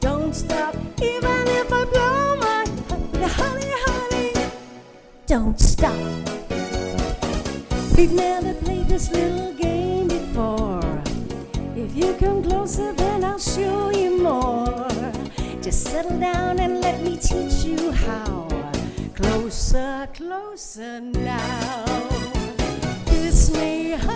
Don't stop, even if I blow my top, honey, honey, don't stop. We've never played this little game before. If you come closer, then I'll show you more. Just settle down and let me teach you how. Closer, closer now. Kiss me, honey.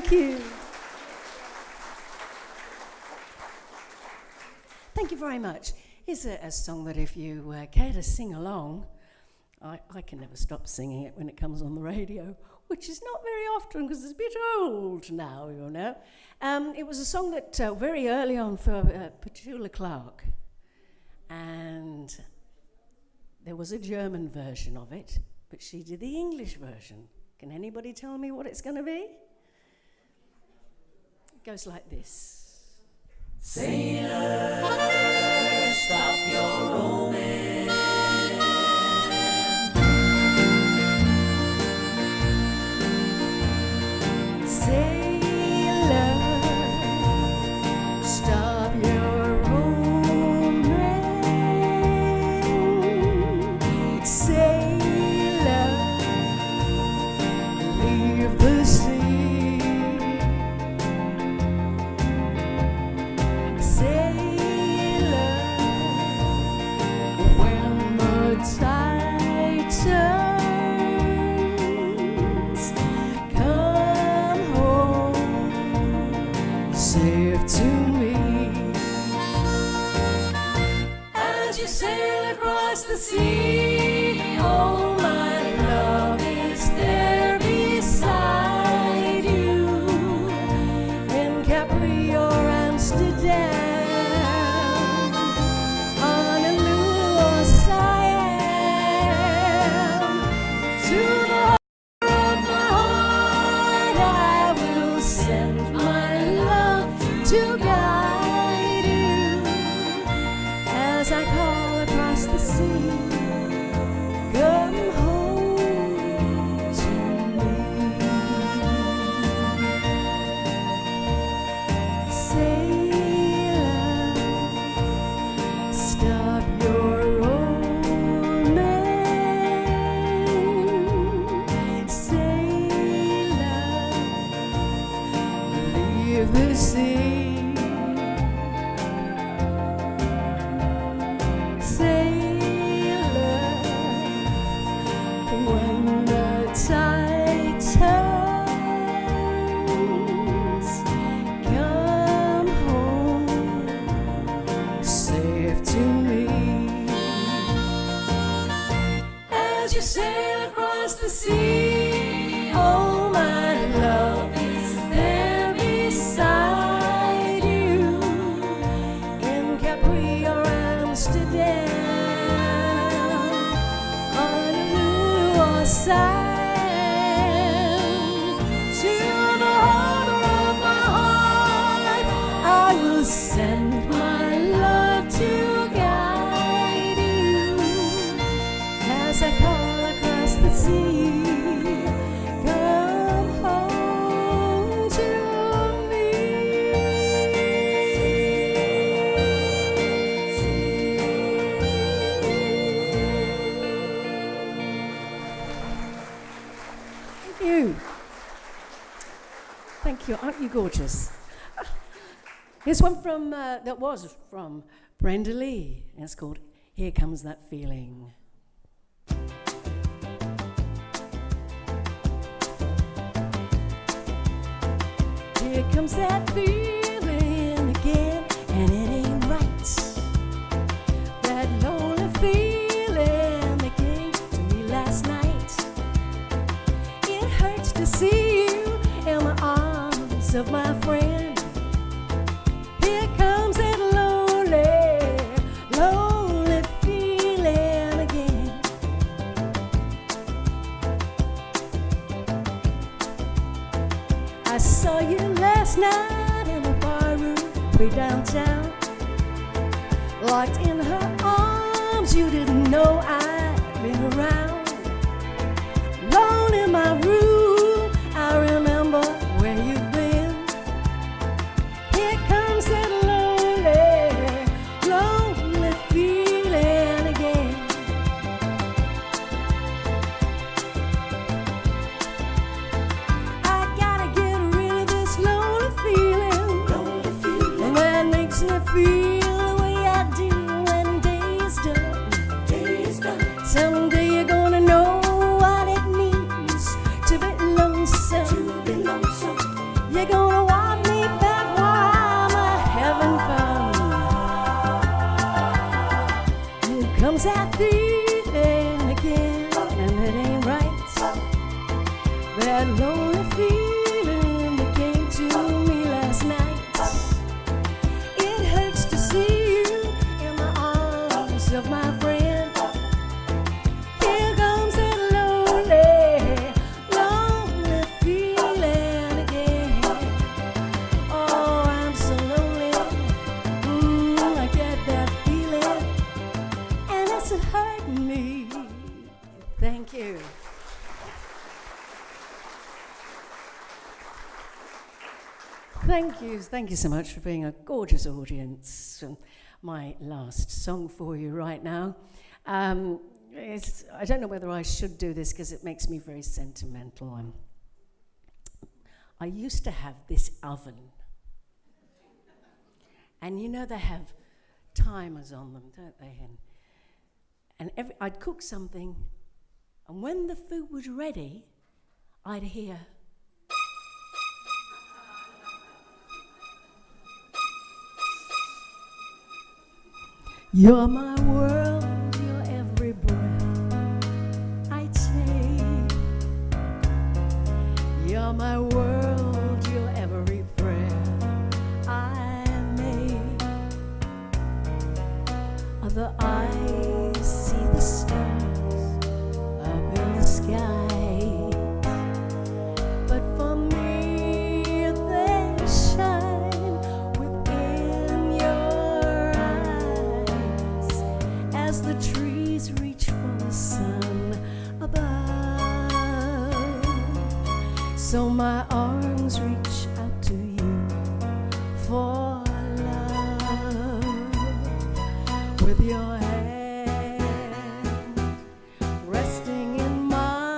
Thank you. Thank you very much. Here's a song that if you care to sing along, I can never stop singing it when it comes on the radio, which is not very often because it's a bit old now, you know. It was a song that very early on for Petula Clark, and there was a German version of it, but she did the English version. Can anybody tell me what it's going to be? It goes like this. Sailor, stop your roaming. Sailor, stop your roaming. Sailor, leave the sea. Sailor, when the tide turns, come home safe to me. As you sail across the sea, oh my love is there beside you. In Capri or Amsterdam, Honolulu or Siam, to the heart of my heart I will send my love to guide you as I call across the sea. Come home to me. Sailor, stop your roaming. Sailor, leave the sea. Sailor, when the tide turns, come home safe to me. As you sail across the sea, oh my love is there beside you. In Capri or Amsterdam, Honolulu or Siam, to the harbor of my heart I will send my love to guide you as I call across the sea. Come home to me. Thank you. Thank you. Aren't you gorgeous? Here's one from that was from Brenda Lee, and it's called "Here Comes That Feeling." Here comes that feeling again, and it ain't right. That lonely feeling that came to me last night. It hurts to see you in the arms of my friend. Here comes that lonely, lonely feeling again. I saw you last night in a bar room way downtown. Locked in her arms, you didn't know I'd been around. Alone in my room, I remember where you've been. Here comes that lonely, lonely feeling again. I gotta get rid of this lonely feeling, and that makes me feel the way I do when day is done. comes that feeling again, and it ain't right. That lonely feeling that came to me last night. It hurts to see you in the arms of my friend. Here comes that lonely, lonely feeling again. Oh, I'm so lonely. I get that feeling, and it's hurting me. Thank you. Thank you so much for being a gorgeous audience. My last song for you right now. I don't know whether I should do this because it makes me very sentimental. I used to have this oven. And you know they have timers on them, don't they? And I'd cook something, and when the food was ready, I'd hear... You're my world, you're every breath I take. You're my world, you're every prayer I make. Other eyes see the stars up in the sky, but for me they shine within your eyes as the trees reach for the sun above. So my arms reach out to you for love. With your hand resting in mine,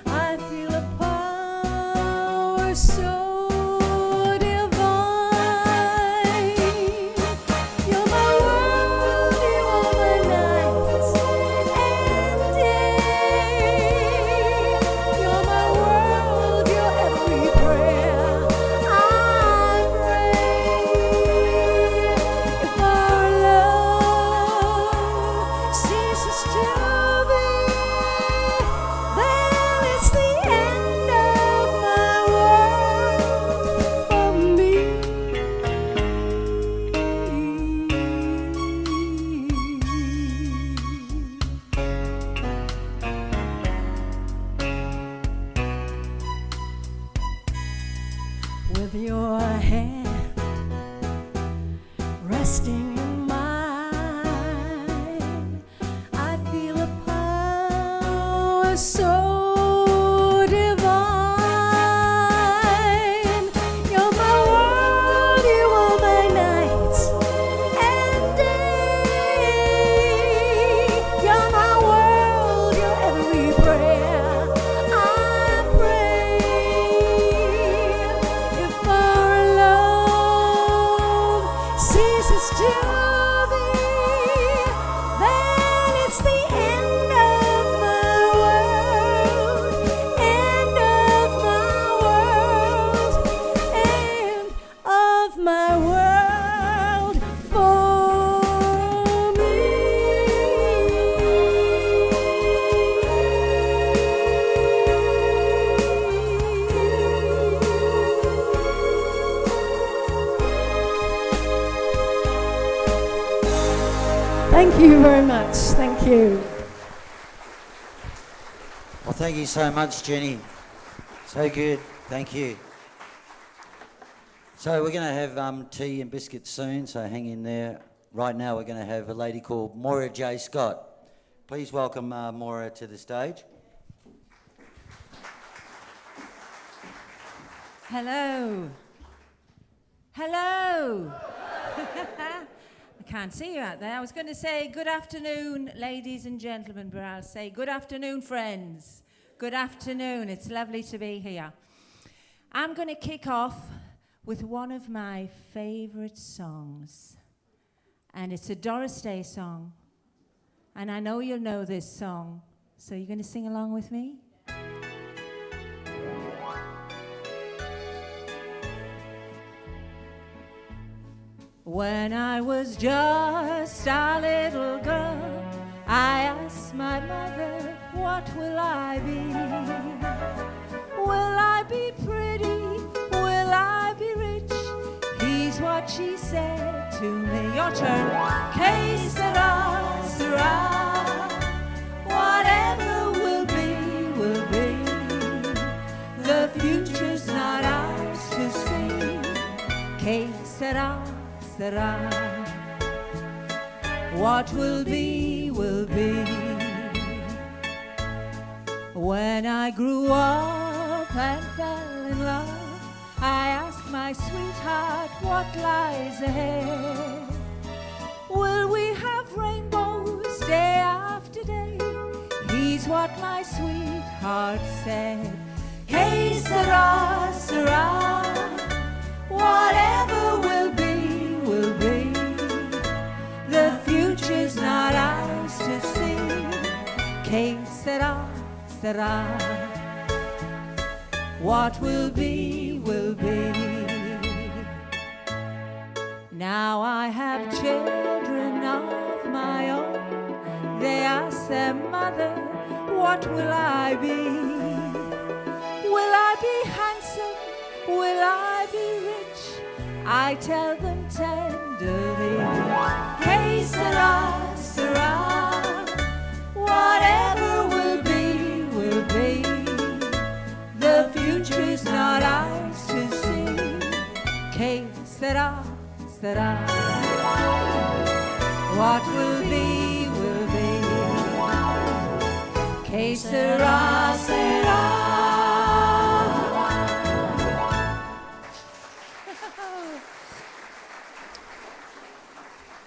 I feel a power so divine. You're my world, you are my night and day. You're my world, you're every prayer I pray. If our love ceases to be, then it's the end of my world for me. With your hand resting in mine, I feel a power so divine. You're my world, you are my night and day. You're my world, you're every prayer I pray. If our love ceases to be, then it's the end of my world, end of my world, end of my world for me. Thank you very much. Thank you. Well, thank you so much, Jenny. So good. Thank you. So we're going to have tea and biscuits soon, so hang in there. Right now we're going to have a lady called Mora Jay Scott. Please welcome Moira to the stage. Hello. Hello. I can't see you out there. I was going to say good afternoon, ladies and gentlemen, but I'll say good afternoon, friends. Good afternoon. It's lovely to be here. I'm going to kick off with one of my favourite songs. And it's a Doris Day song. And I know you'll know this song. So you're going to sing along with me? When I was just a little girl, I asked my mother, what will I be? Will I be pretty? Will I be rich? Here's what she said to me. Your turn. Que sera, sera. Whatever will be, will be. The future's not ours to see. Que sera, sera. What will be, will be. When I grew up and fell in love, I asked my sweetheart what lies ahead. Will we have rainbows day after day? Here's what my sweetheart said. Que sera, sera. Whatever will be, will be. The future's not ours to see. Que sera, sera. What will be, will be. Now I have children of my own. They ask their mother, what will I be? Will I be handsome? Will I be rich? I tell them tenderly, que sera, sera. Whatever will be, will be. The future's not ours to see. Que sera, sera. What will be, will be. Que sera, sera.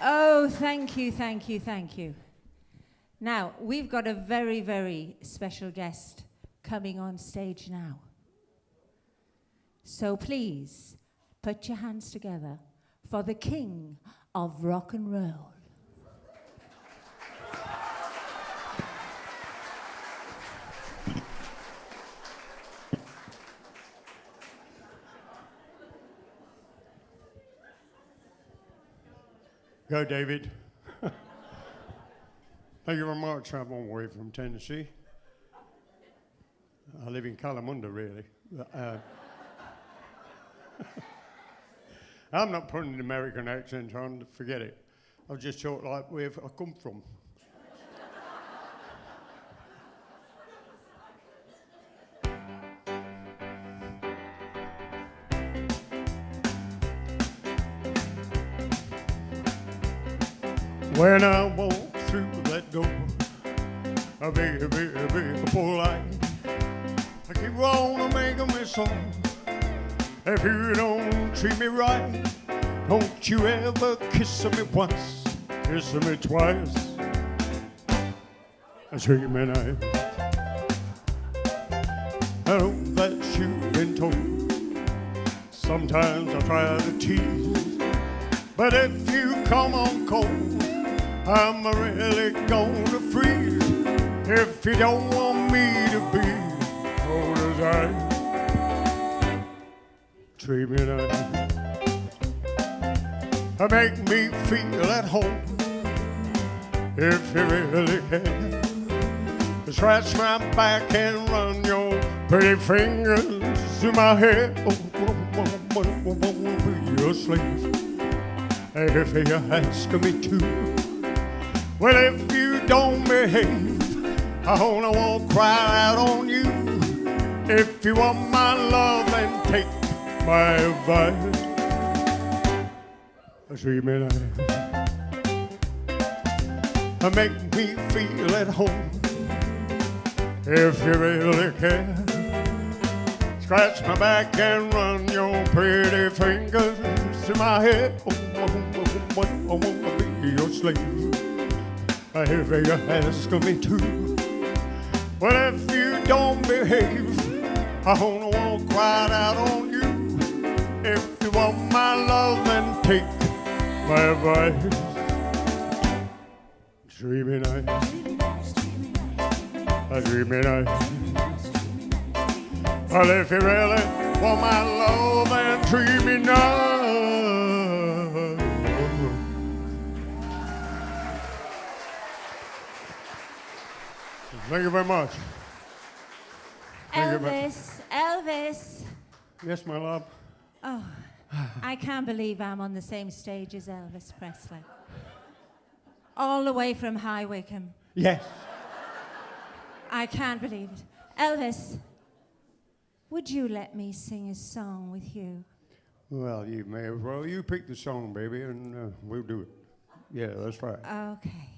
Oh, thank you, thank you, thank you. Now, we've got a very, very special guest coming on stage now. So please, put your hands together for the king of rock and roll. Go, David. Thank you very much. I'm all the way from Tennessee. I live in Kalamunda, really. I'm not putting an American accent on, forget it. I'll just talk like where I come from. When I walk through that door, a big, big, big polite, I keep on making me song. If you don't treat me right, don't you ever kiss me once, kiss me twice. I treat me nice. I know that you've been told. Sometimes I try to tease, but if you come on cold, I'm really gonna freeze. If you don't want me to be cold as ice, treat me nice. Make me feel at home. If you really can, scratch my back and run your pretty fingers through my hair. Be your slave if you ask me to. Well, if you don't behave, I won't cry out on you. If you want my love, then take my advice. Treat me nice. Make me feel at home. If you really can, scratch my back and run your pretty fingers through my head. I wanna be your slave. If you ask me to. Well, if you don't behave, I won't cry out on you. If you want my love, then take my advice. Treat me nice. Treat me nice. Well, if you really want my love, then treat me nice. Thank you very much. Thank you very- Elvis. Yes, my love. Oh, I can't believe I'm on the same stage as Elvis Presley. All the way from High Wycombe. Yes. I can't believe it. Elvis, would you let me sing a song with you? Well, you may as well. You pick the song, baby, and we'll do it. Yeah, that's right. Okay.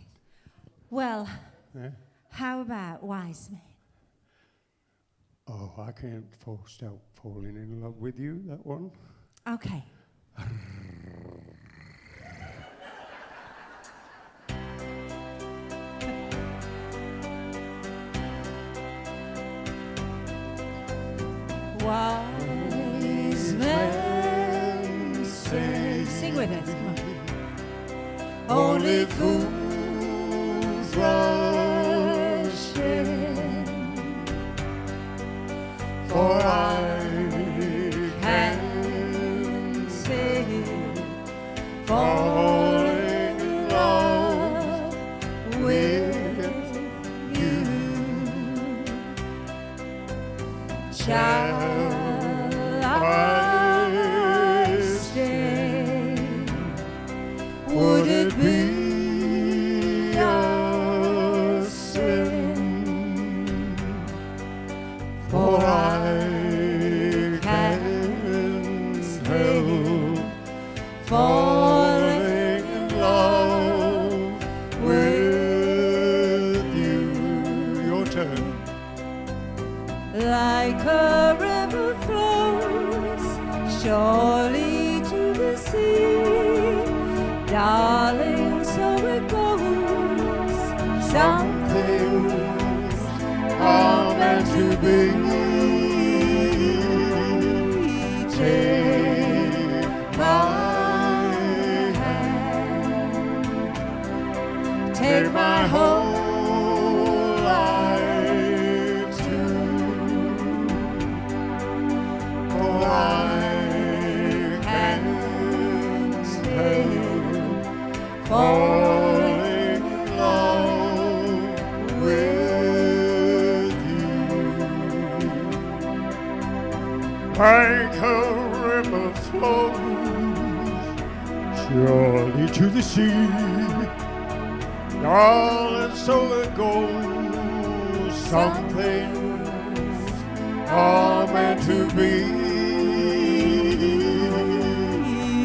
Well, Yeah? how about Wise Man? Oh, I can't stop falling in love with you, that one. Okay. Wise man says, sing with us, come on. Only fools rush in, for I can say, falling in love with you. Shall I stay? Would it be a sin? For I can't help falling in love with you. Your turn. Like a river flows surely to the sea, darling, so it goes. Some things are meant to be. Take my hand, take my whole life too, for I can't help falling in love with you. Like a river flows surely to the sea, darling, so it goes. Some things are meant to be.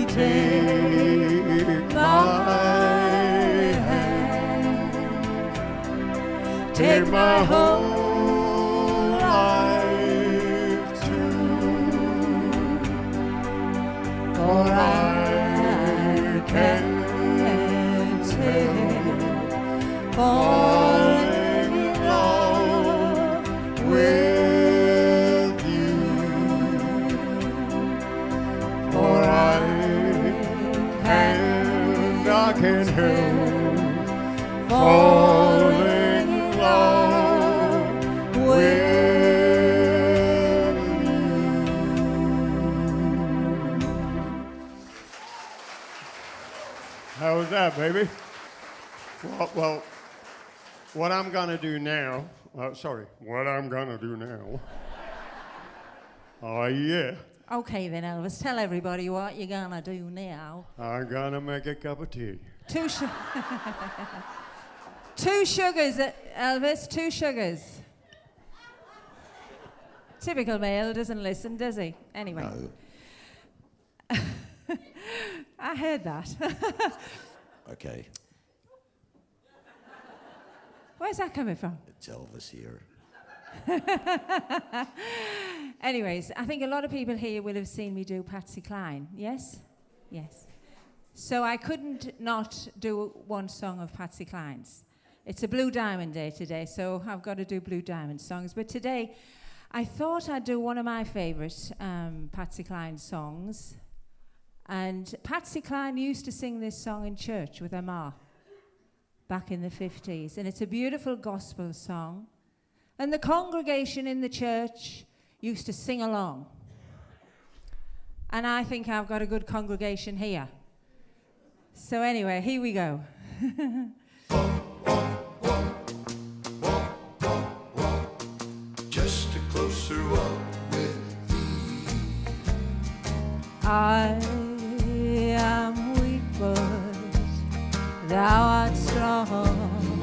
Take my hand, take my whole life too, For I can't help falling in love with you. for I can't help falling in love with you. How was that, baby? Well, what I'm gonna do now, what I'm gonna do now. Oh, yeah. Okay then, Elvis, tell everybody what you're gonna do now. I'm gonna make a cup of tea. Two sugars, Elvis, 2 sugars. Typical male, doesn't listen, does he? Anyway. No. I heard that. Okay, Where's that coming from? it's Elvis here. Anyways, I think a lot of people here will have seen me do Patsy Cline, yes? Yes. So I couldn't not do one song of Patsy Cline's. It's a Blue Diamond Day today, so I've got to do Blue Diamond songs. But today, I thought I'd do one of my favourite Patsy Cline songs. And Patsy Cline used to sing this song in church with her ma back in the 50s. And it's a beautiful gospel song. And the congregation in the church used to sing along. And I think I've got a good congregation here. So anyway, here we go. I am weak, but thou art strong.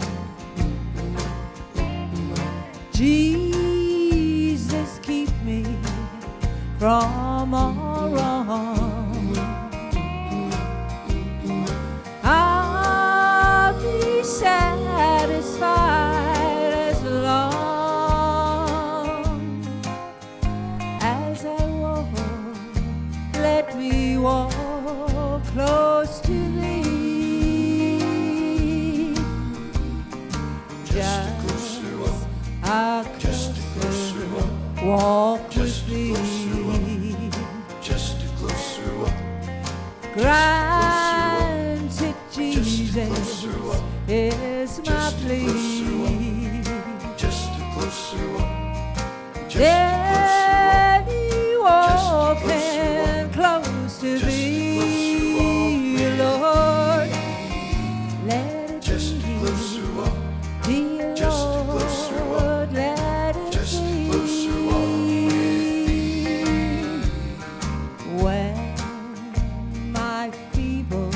Jesus, keep me from all wrong. I'll be satisfied as long as I walk. Let me walk close to thee. Just a closer walk with thee. Just a closer walk. Granted, Jesus is my plea. Just a closer walk. Steady walking close to thee, Lord. Let it Just a be, closer walk. dear Just a closer walk. Lord, let it Just a be. closer walk When my feeble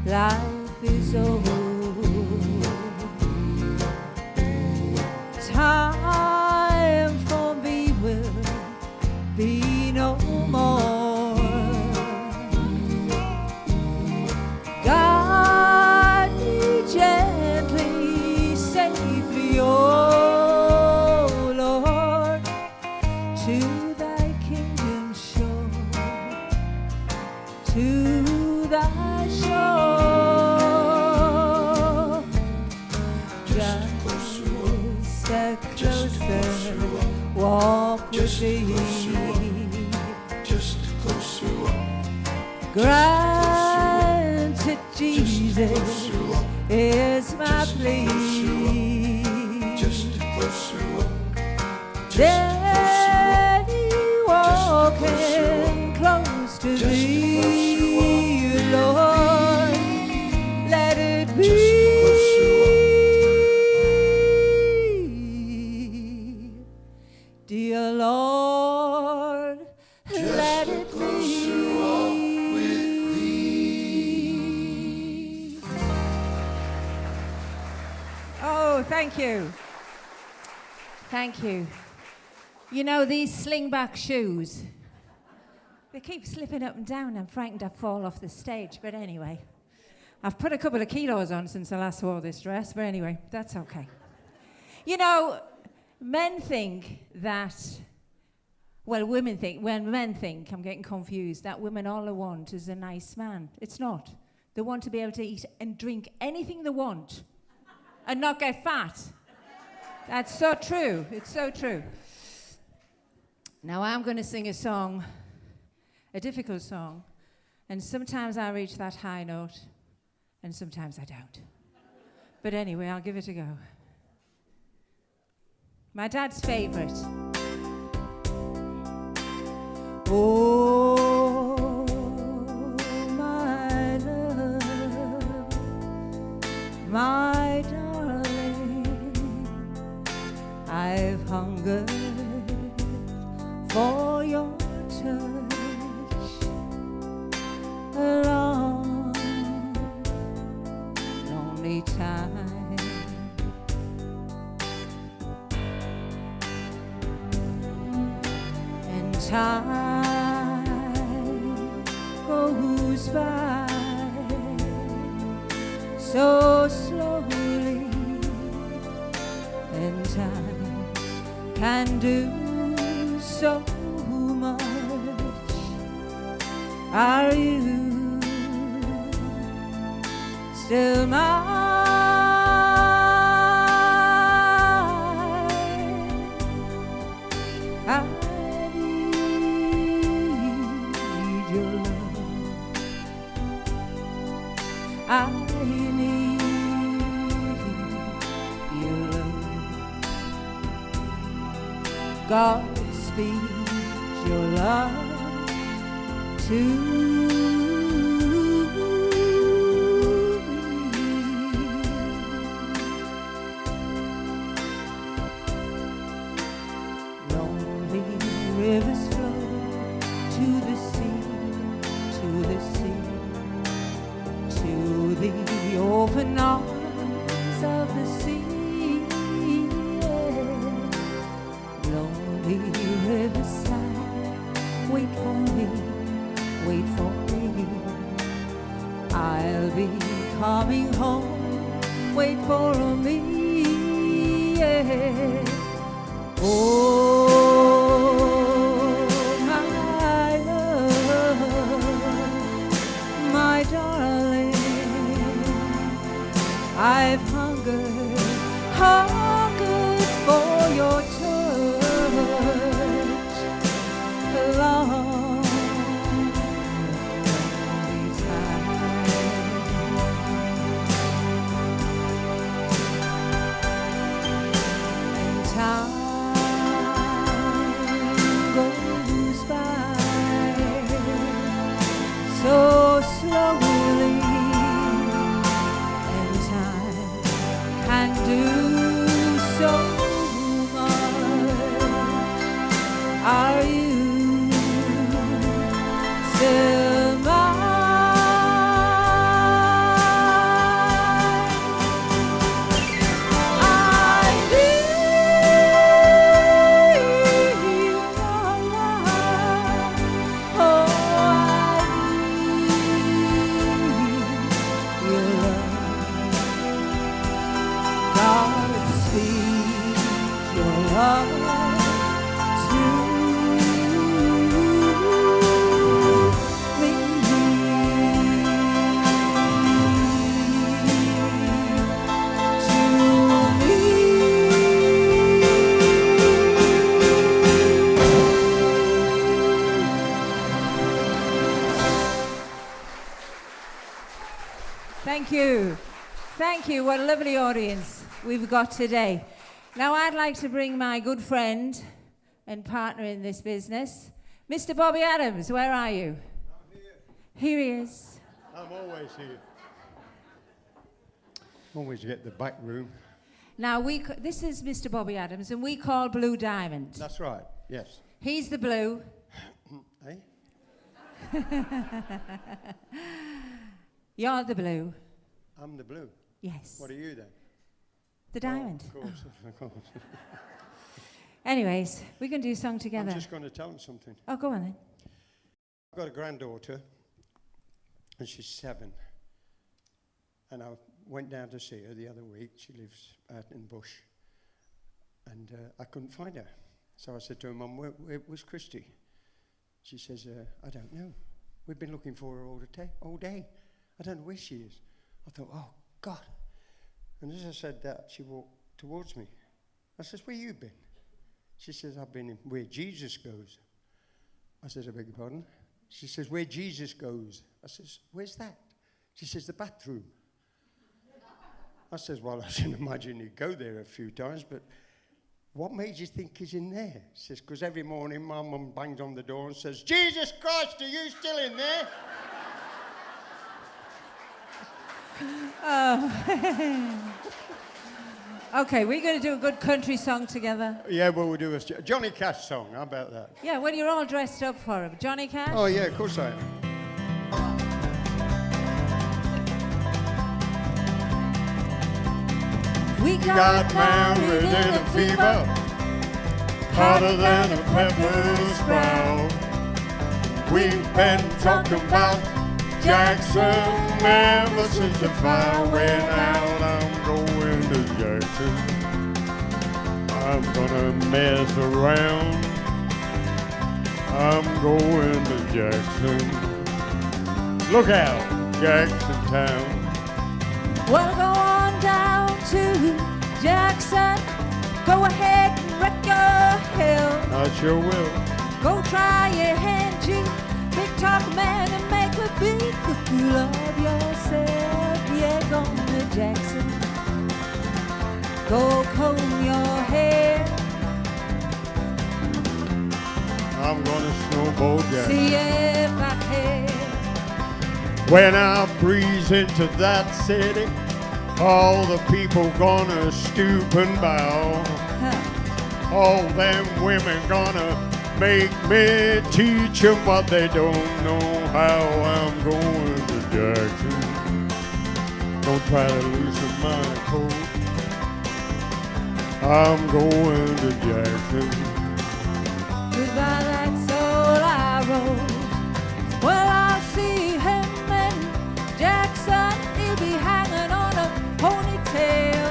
life is over, time for me will be no more. Guide me gently, safely, oh Lord, to thy kingdom shore, to thy shore. Just a closer walk with thee. Just a closer walk. Granted, Jesus is my plea. Just a closer walk. Steady walking close to thee, Lord. Let it be. Dear Lord, let it be. Oh, thank you. Thank you. You know, these slingback shoes, they keep slipping up and down. I'm frightened I'll fall off the stage, but anyway. I've put a couple of kilos on since I last wore this dress, but anyway, that's okay. You know, men think that, well, women think, when men think, I'm getting confused, that women all they want is a nice man. It's not. They want to be able to eat and drink anything they want and not get fat. That's so true. It's so true. Now I'm going to sing a song, a difficult song, and sometimes I reach that high note, and sometimes I don't. But anyway, I'll give it a go. My dad's favorite. Oh, my love, my darling, I've hungered for your touch a long, lonely time. Time goes by so slowly, and time can do so much. Are you still mine? I need your love. God speed your love to me. Lonely rivers flow to the sea. open arms of the sea, lonely riverside, wait for me, wait for me. I'll be coming home, wait for me, yeah. Oh, my love, my darling, I've hungered for your touch, long time. Goes by so slowly, and time can do so much. Are you still mine? Thank you. Thank you. What a lovely audience we've got today. Now I'd like to bring my good friend and partner in this business, Mr. Bobby Adams. Where are you? I'm here. Here he is. I'm always here. Always get the back room. Now, this is Mr. Bobby Adams, and we call Blue Diamond. That's right, yes. He's the blue. Eh? You're the blue. I'm the blue. Yes. What are you then? The diamond. Oh, of course, of course. Anyways, we can do a song together. I'm just going to tell him something. Oh, go on then. I've got a granddaughter, and she's 7. And I went down to see her the other week. She lives out in Bush. And I couldn't find her. So I said to her, Mum, where was Christy? She says, I don't know. We've been looking for her all day. I don't know where she is. I thought, oh, God. And as I said that, she walked towards me. I says, where you been? She says, I've been where Jesus goes. I says, I beg your pardon? She says, where Jesus goes. I says, where's that? She says, the bathroom. I says, well, I can imagine you go there a few times, but what made you think he's in there? She says, because every morning my mum bangs on the door and says, Jesus Christ, are you still in there? Oh. Okay, we're going to do a good country song together. Yeah, well, we'll do a Johnny Cash song. How about that? Yeah, well, you're all dressed up for him. Johnny Cash? Oh, yeah, of course I am. We Got married in a fever, hotter than a pepper sprout. We've been talking about Jackson ever since the fire went out. I'm going to Jackson. I'm gonna mess around. I'm going to Jackson. Look out, Jackson Town. Well, go on down to Jackson. Go ahead and wreck your hill. I sure will. Go try your hand, you big talk man, and make a big fool of yourself. Yeah, go to Jackson. Go comb your hair. I'm gonna snowball Jackson. See if I can. When I breeze into that city, all the people gonna stoop and bow. All them women gonna make me teach them what they don't know how. I'm going to Jackson. Don't try to loosen my coat. I'm going to Jackson. Goodbye, that's all I wrote. Well, I'll see him in Jackson. He'll be hanging on a ponytail.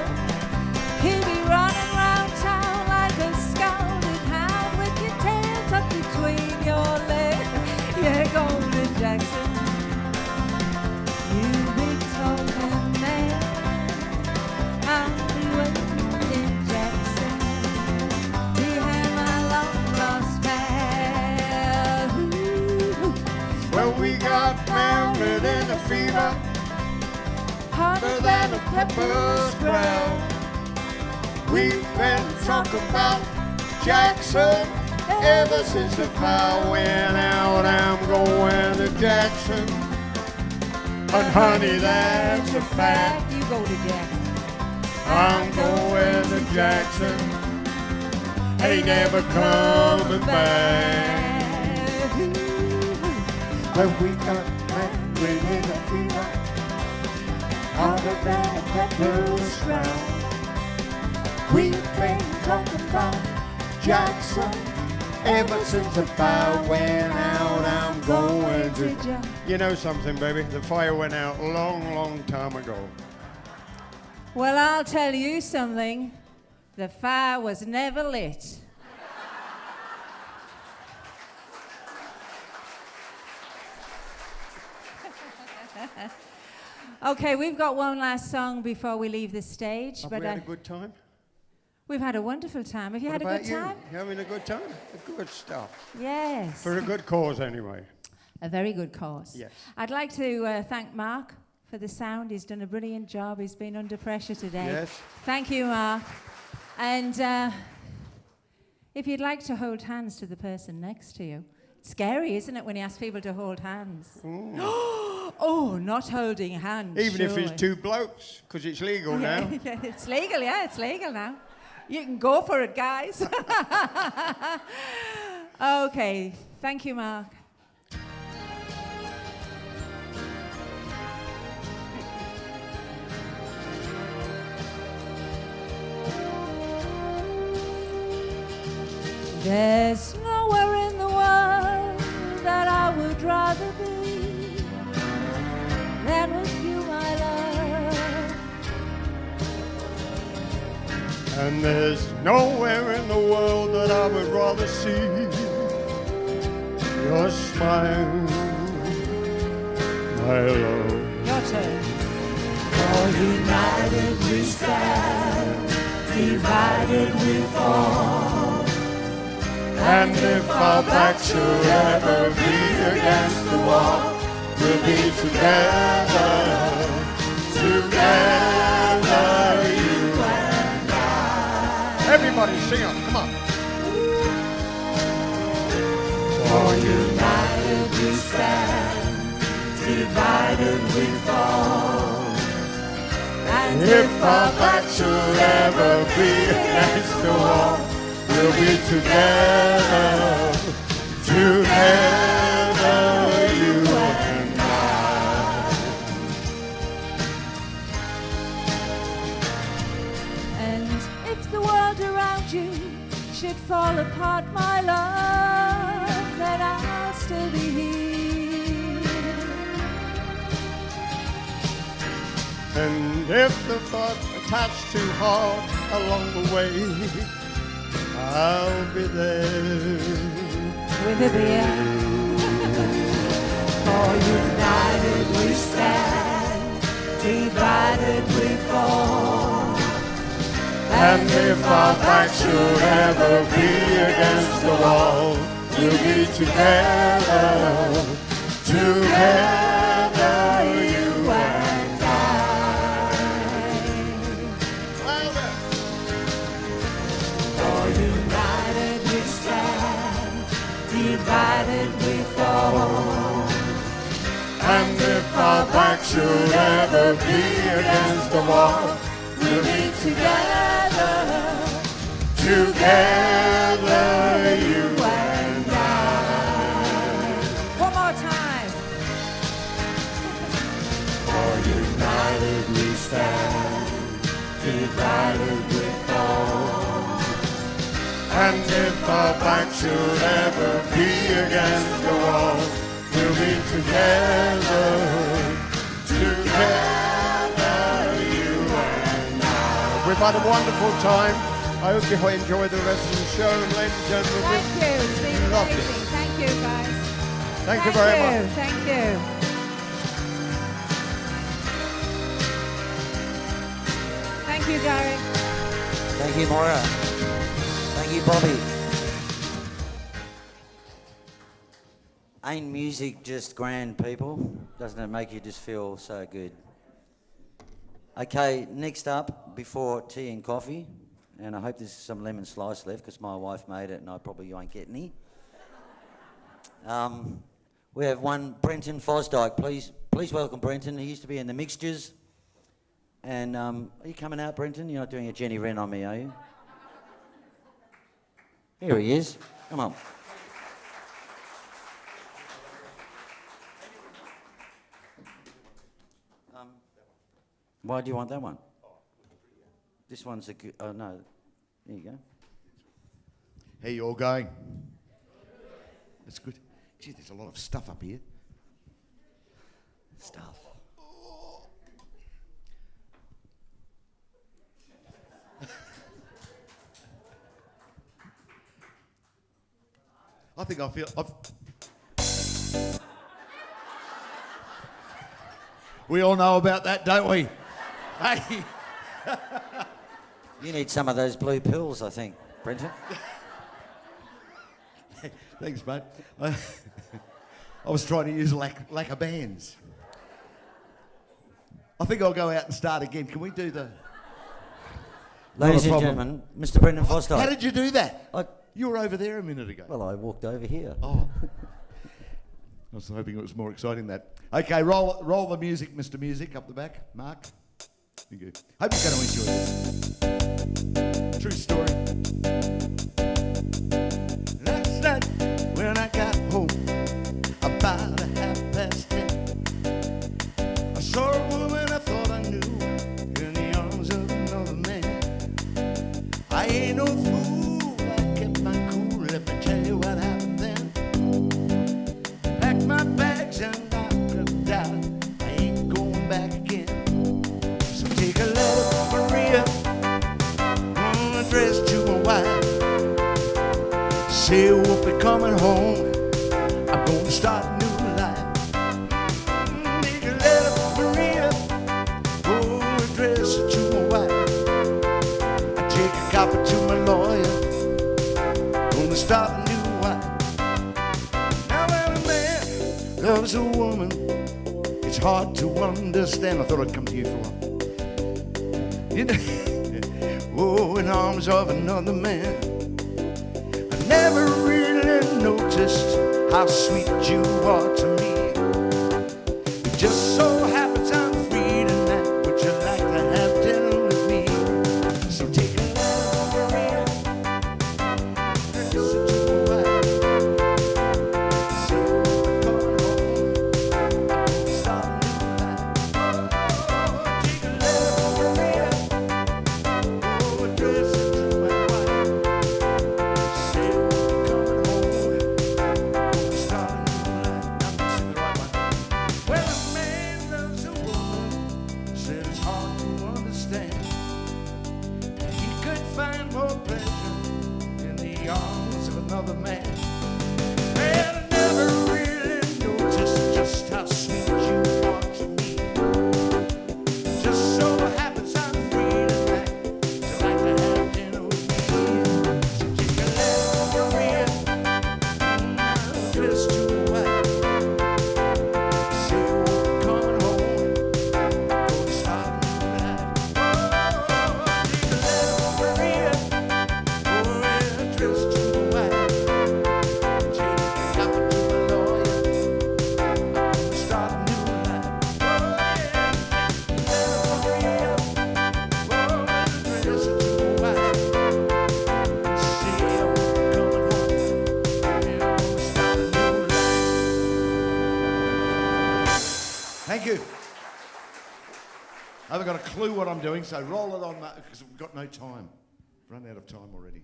He'll be running round town like a scalded hound with your tail tucked between your legs. You're going to Jackson. You big talking man. I'll be waiting in Jackson. Behind my long lost pal. Ooh. Well, we got married in a fever, Harder than a pepper sprout. We've been talking about Jackson ever since the fire went out. I'm going to Jackson, and honey, that's a fact. You go to Jackson. I'm going to Jackson, ain't never coming back. Well, we got married in a fever, harder than a pepper sprout. We've been talking about Jackson ever since the fire went out. I'm going to. You know something, baby? The fire went out a long, long time ago. Well, I'll tell you something. The fire was never lit. Okay, we've got one last song before we leave the stage. Have but we had a good time? we've had a wonderful time. Have you What had a about good you? time? You having a good time? Good stuff. Yes. For a good cause, anyway. A very good cause. Yes. I'd like to thank Mark for the sound. He's done a brilliant job. He's been under pressure today. Yes. Thank you, Mark. And if you'd like to hold hands to the person next to you. It's scary, isn't it, when you ask people to hold hands? Oh, not holding hands. Even if surely. it's two blokes, because it's legal now. Yeah, it's legal, yeah, it's legal now. You can go for it, guys. Okay, thank you, Mark. There's nowhere in the world that I would rather be than with you, my love. And there's nowhere in the world that I would rather see your smile, my love. Your turn. For united we stand, divided we fall. And if our back should ever be against the wall, we'll be together, together, you and I. Everybody sing on, come on. For united we stand, divided we fall. And if our back should ever be against the wall, we'll be together, together, you and I. And if the world around you should fall apart, my love, then I'll still be here. And if the thought attached too hard along the way, I'll be there with a beer. For united we stand, divided we fall. And if our back should ever be against the wall, we'll be together, together, you and I. Louder. For united we stand, divided we fall. And if our back should ever be against the wall, we'll be together, together, you and I. One more time. For united we divided we fall. And if our back should ever be against the wall, we'll be together, you and I. We've had a wonderful time. I hope you enjoy the rest of the show, ladies and gentlemen. Thank you. It's been Lovely. amazing. Thank you, guys. Thank you very much. Thank you. Thank you, Gary. Thank you, Moira. Thank you, Bobby. Ain't music just grand, people? Doesn't it make you just feel so good? Okay, next up, before tea and coffee, and I hope there's some lemon slice left because my wife made it and I probably won't get any. We have one Brenton Fosdike. Please welcome Brenton. He used to be in the Mixtures. And are you coming out, Brenton? You're not doing a Jenny Wren on me, are you? Here he is. Come on. Why do you want that one? This one's a good... Oh, no. There you go. How you all going? That's good. Gee, there's a lot of stuff up here. Stuff. I think I feel... We all know about that, don't we? Hey! You need some of those blue pills, I think, Brenton. Thanks, mate. I was trying to use lack of bands. I think I'll go out and start again. Can we do the... Ladies and problem. gentlemen, Mr. Brenton Fosdike. How did you do that? I- You were over there a minute ago. Well, I walked over here. Oh. I was hoping it was more exciting than that. Okay, roll the music, Mr. Music, up the back. Mark. Thank you. Hope you're going to enjoy this. True story. Last night when I got home, about 10:30, I saw a woman I thought I knew in the arms of another man. I ain't no fool, I kept my cool. Let me tell you what happened then. Packed my bags and I dropped out. I ain't going back again. So take a letter from Maria, addressed to my wife. Say I won't be coming home. I'm gonna start a new life. Take a letter from Maria, addressed to my wife. I take a copy to my lawyer. Gonna start a new life. Now when a man loves a woman, it's hard to understand. I thought I'd come to you for one. You know, oh, in arms of another man. I never really noticed how sweet you are to me. It just so happens I'm free tonight. Would you like to have dinner with me? So take a letter, Maria. Listen to my wife. Say we're coming home. Start a new life. Take a letter, Maria. Address it to my wife. Say we're coming home. Start a new life. Now sing the right one. When a man loves a woman, said it's hard to understand. He could find more pleasure in the arms of another man. And I never really noticed just how sweet you are to me. Just so happens I'm free tonight. Would you like to have dinner with me? So take a letter, Maria, address to my wife. Say we're coming home. Gonna start a new life. Take a letter, Maria, address to my wife. got a clue what I'm doing, so roll it on, because we've got no time. Run out of time already.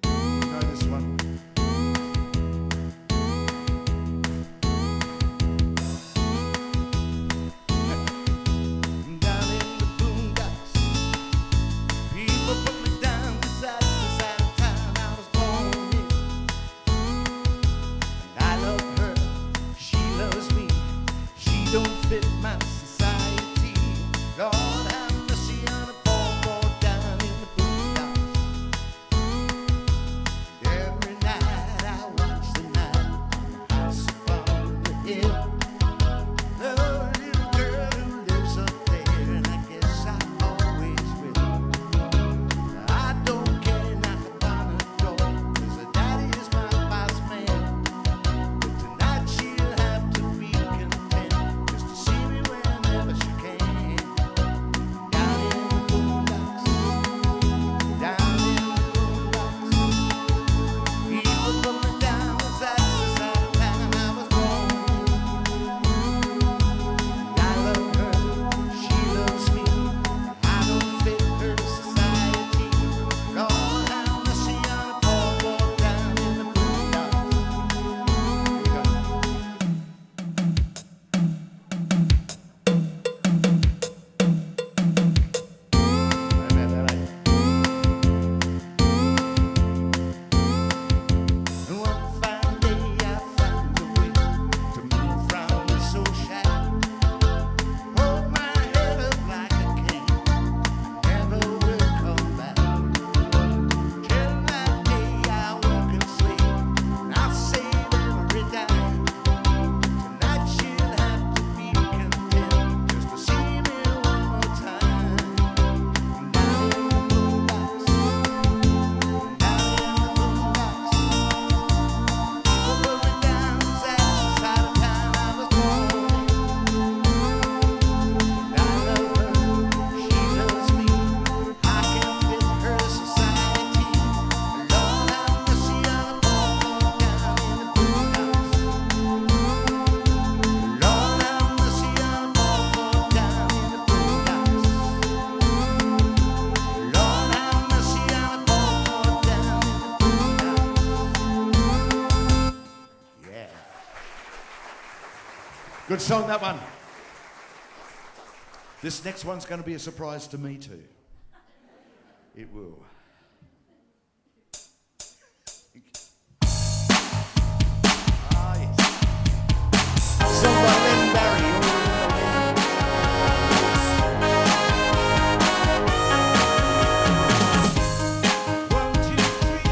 You know this one. Down in the boondocks, people put me down 'cause that's the side of town I was born in. And I love her, she loves me. She don't fit my society. Lord have mercy on a poor boy down in the boondocks. Every night I watch the night house upon the hill. The little girl who lives up there, and I guess I always will. I don't care, knock upon her door, 'cause her daddy is my boss man. But tonight she'll have to be content just to see me whenever she can. Down in the boondocks, down in the boondocks, people put me down 'cause that's the side of town I was born in. I love her, she loves me. I don't fit her society. Lord have mercy on a poor boy down in the boondocks. And one fine day I found a way to move from the soul shack. Hold my head up like a king, never will come back. Till that day I walk and sleep, and I'll save every dime. Tonight she'll have to be content just to see me one more time. Down in the boondocks, down in the boondocks, people put me down 'cause that's the side of town I was born in. I love her, she loves me. I can fit her society. Lord have mercy on a poor boy down in the boondocks. Lord have mercy on a poor boy down in the boondocks. Lord have mercy on a poor boy down in the boondocks. Yeah. Good song, that one. This next one's going to be a surprise to me too. It will. Ah, yes. Sung by Wren Barry. One, two, three.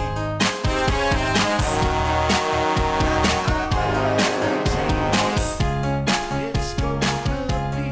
It's gonna be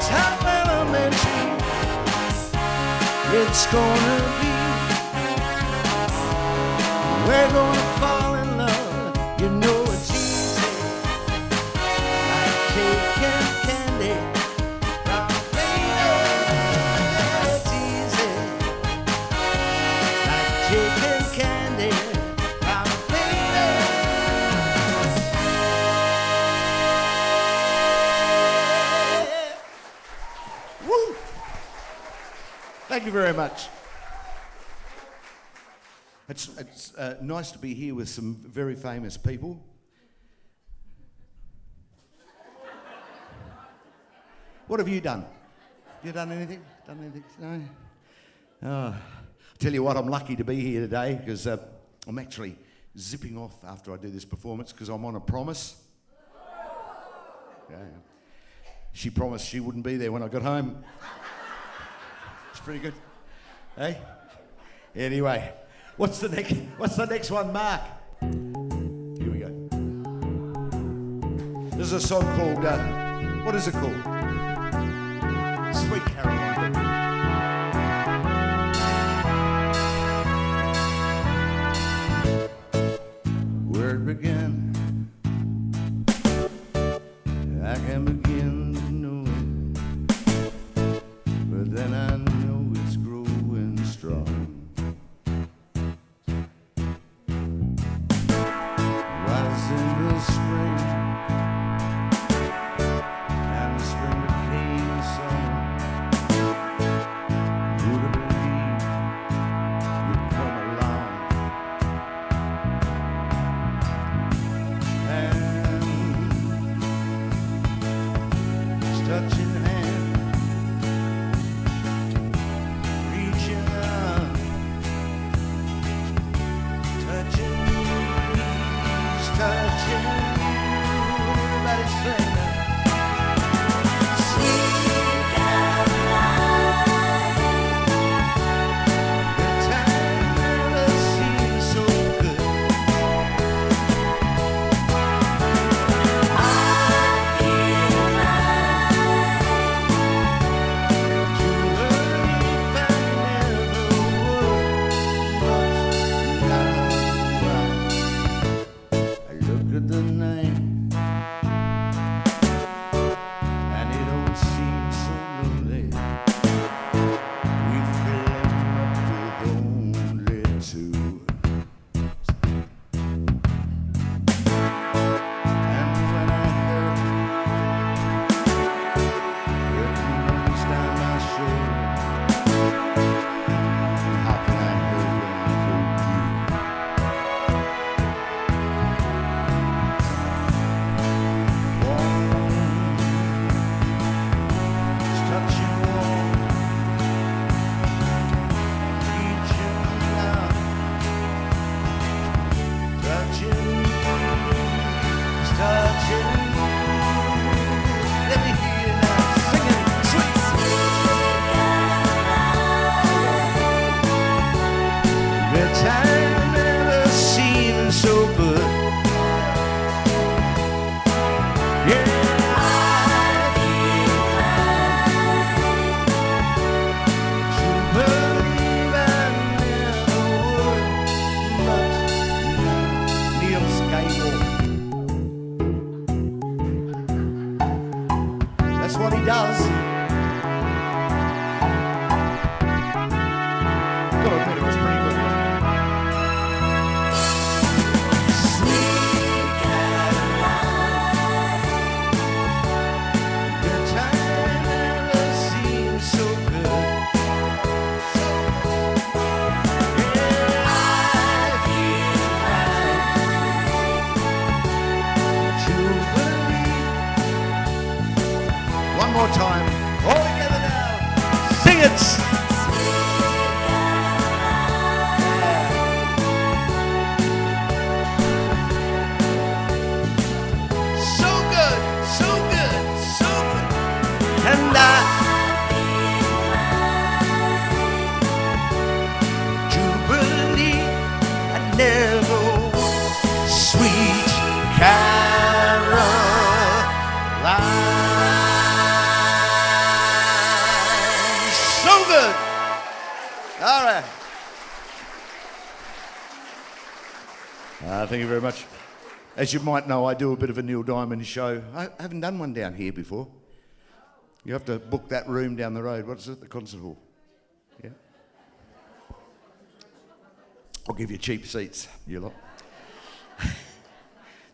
top elementary. It's gonna be. We're gonna fall in love. You know it's easy. Like cake and candy. From a baby, it's easy. Like cake and candy. From a baby. Woo! Thank you very much. It's nice to be here with some very famous people. What have you done? You done anything? No? Oh, tell you what, I'm lucky to be here today because I'm actually zipping off after I do this performance because I'm on a promise. Yeah. She promised she wouldn't be there when I got home. It's pretty good. Hey? Anyway, what's the next one, Mark? Here we go. This is a song called, what is it called? Sweet Caroline. Where it began, I can begin to know it, but then I know it's growing strong. Was in the spring, and the spring became summer. Would have believed you'd come along, and touching hand, reaching out, touching knees, touching you. Everybody sing that. Sweet Caroline, the time never seemed so good. I feel inclined to believe I never would, but now I look at the night, and it don't seem so lonely. We fill up with only two. And when I heard it runs down my shoulder, how can I hurt when I hold you? Warm, it's touching warm, reaching out, touching you, it's touching you. Let me hear you now, sing it, sweet. The time never seemed so good. Yeah, I to believe I never would, but Neil Skywalker. That's what he does. Gotta admit, it was pretty good. Sweet Caroline, the time never seemed so good. Yeah, I feel inclined to believe. One more time, all together now. Sing it. So good, so good, so good. And to believe I never would. Sweet Caroline. All right. Thank you very much. As you might know, I do a bit of a Neil Diamond show. I haven't done one down here before. You have to book that room down the road. What is it? The concert hall. Yeah. I'll give you cheap seats, you lot.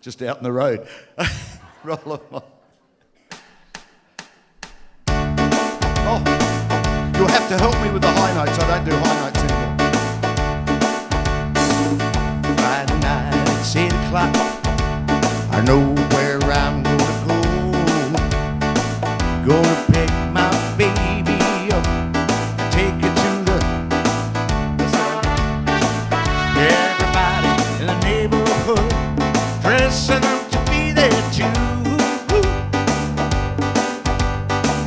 Just out in the road. Roll on. Oh, you'll have to help me with the high notes. I don't do high notes anymore. Friday night at 8 o'clock, I know where I'm gonna go. Gonna pick my baby up, take her to the everybody in the neighborhood dressing up to be there too.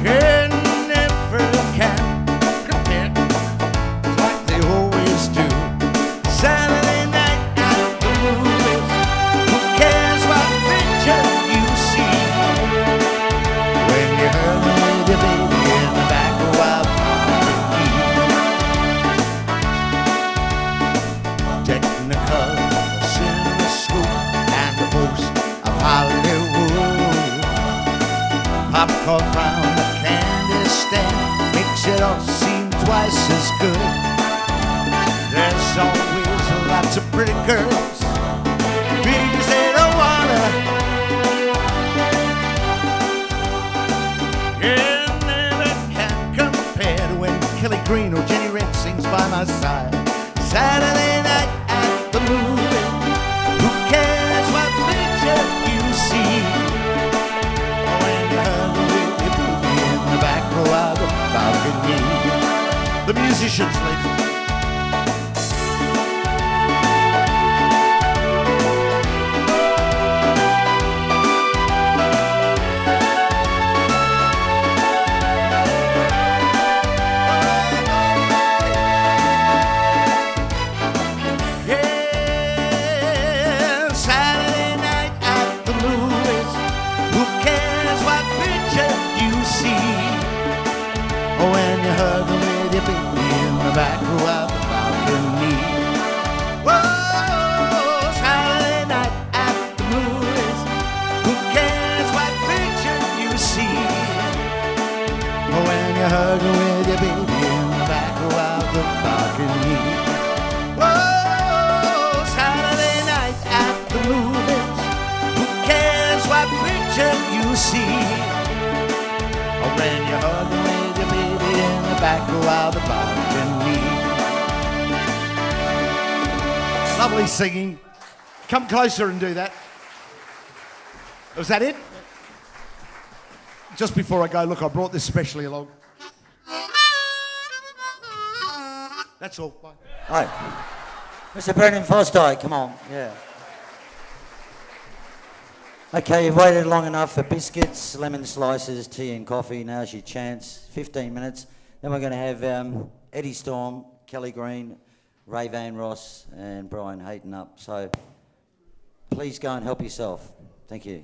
And never can compare like they always do. Saturday night at the movies, who cares what picture you see? When you heard the baby in the back of wild Technicolor, CinemaScope, and the most of Hollywood. Popcorn from the candy stand makes it all seem twice as good. There's always lots of pretty girls, because they don't wanna. It never can compare to when Kelly Green or Jenny Wren sings by my side. Saturday night at the movie, who cares what picture you see? When you hug with your baby in the back row of the balcony. The musicians, ladies. Yeah, Saturday night at the movies. Who cares what picture you see? When you hug with your baby in the back row of the balcony. Whoa, Saturday night at the movies. Who cares what picture you see? When you hug with your baby in the back row of the balcony. Whoa, Saturday night at the movies. Who cares what picture you see? When you hug with your baby in the back row of the balcony. Lovely singing. Come closer and do that. Was that it? Just before I go, look, I brought this specially along. That's all. Bye. Hi. Mr. Brenton Fosdike, come on. Yeah. Okay, you've waited long enough for biscuits, lemon slices, tea and coffee. Now's your chance. 15 minutes. Then we're going to have Eddie Storm, Kelly Green, Ray Van Ross and Brian Hayton up. So please go and help yourself. Thank you.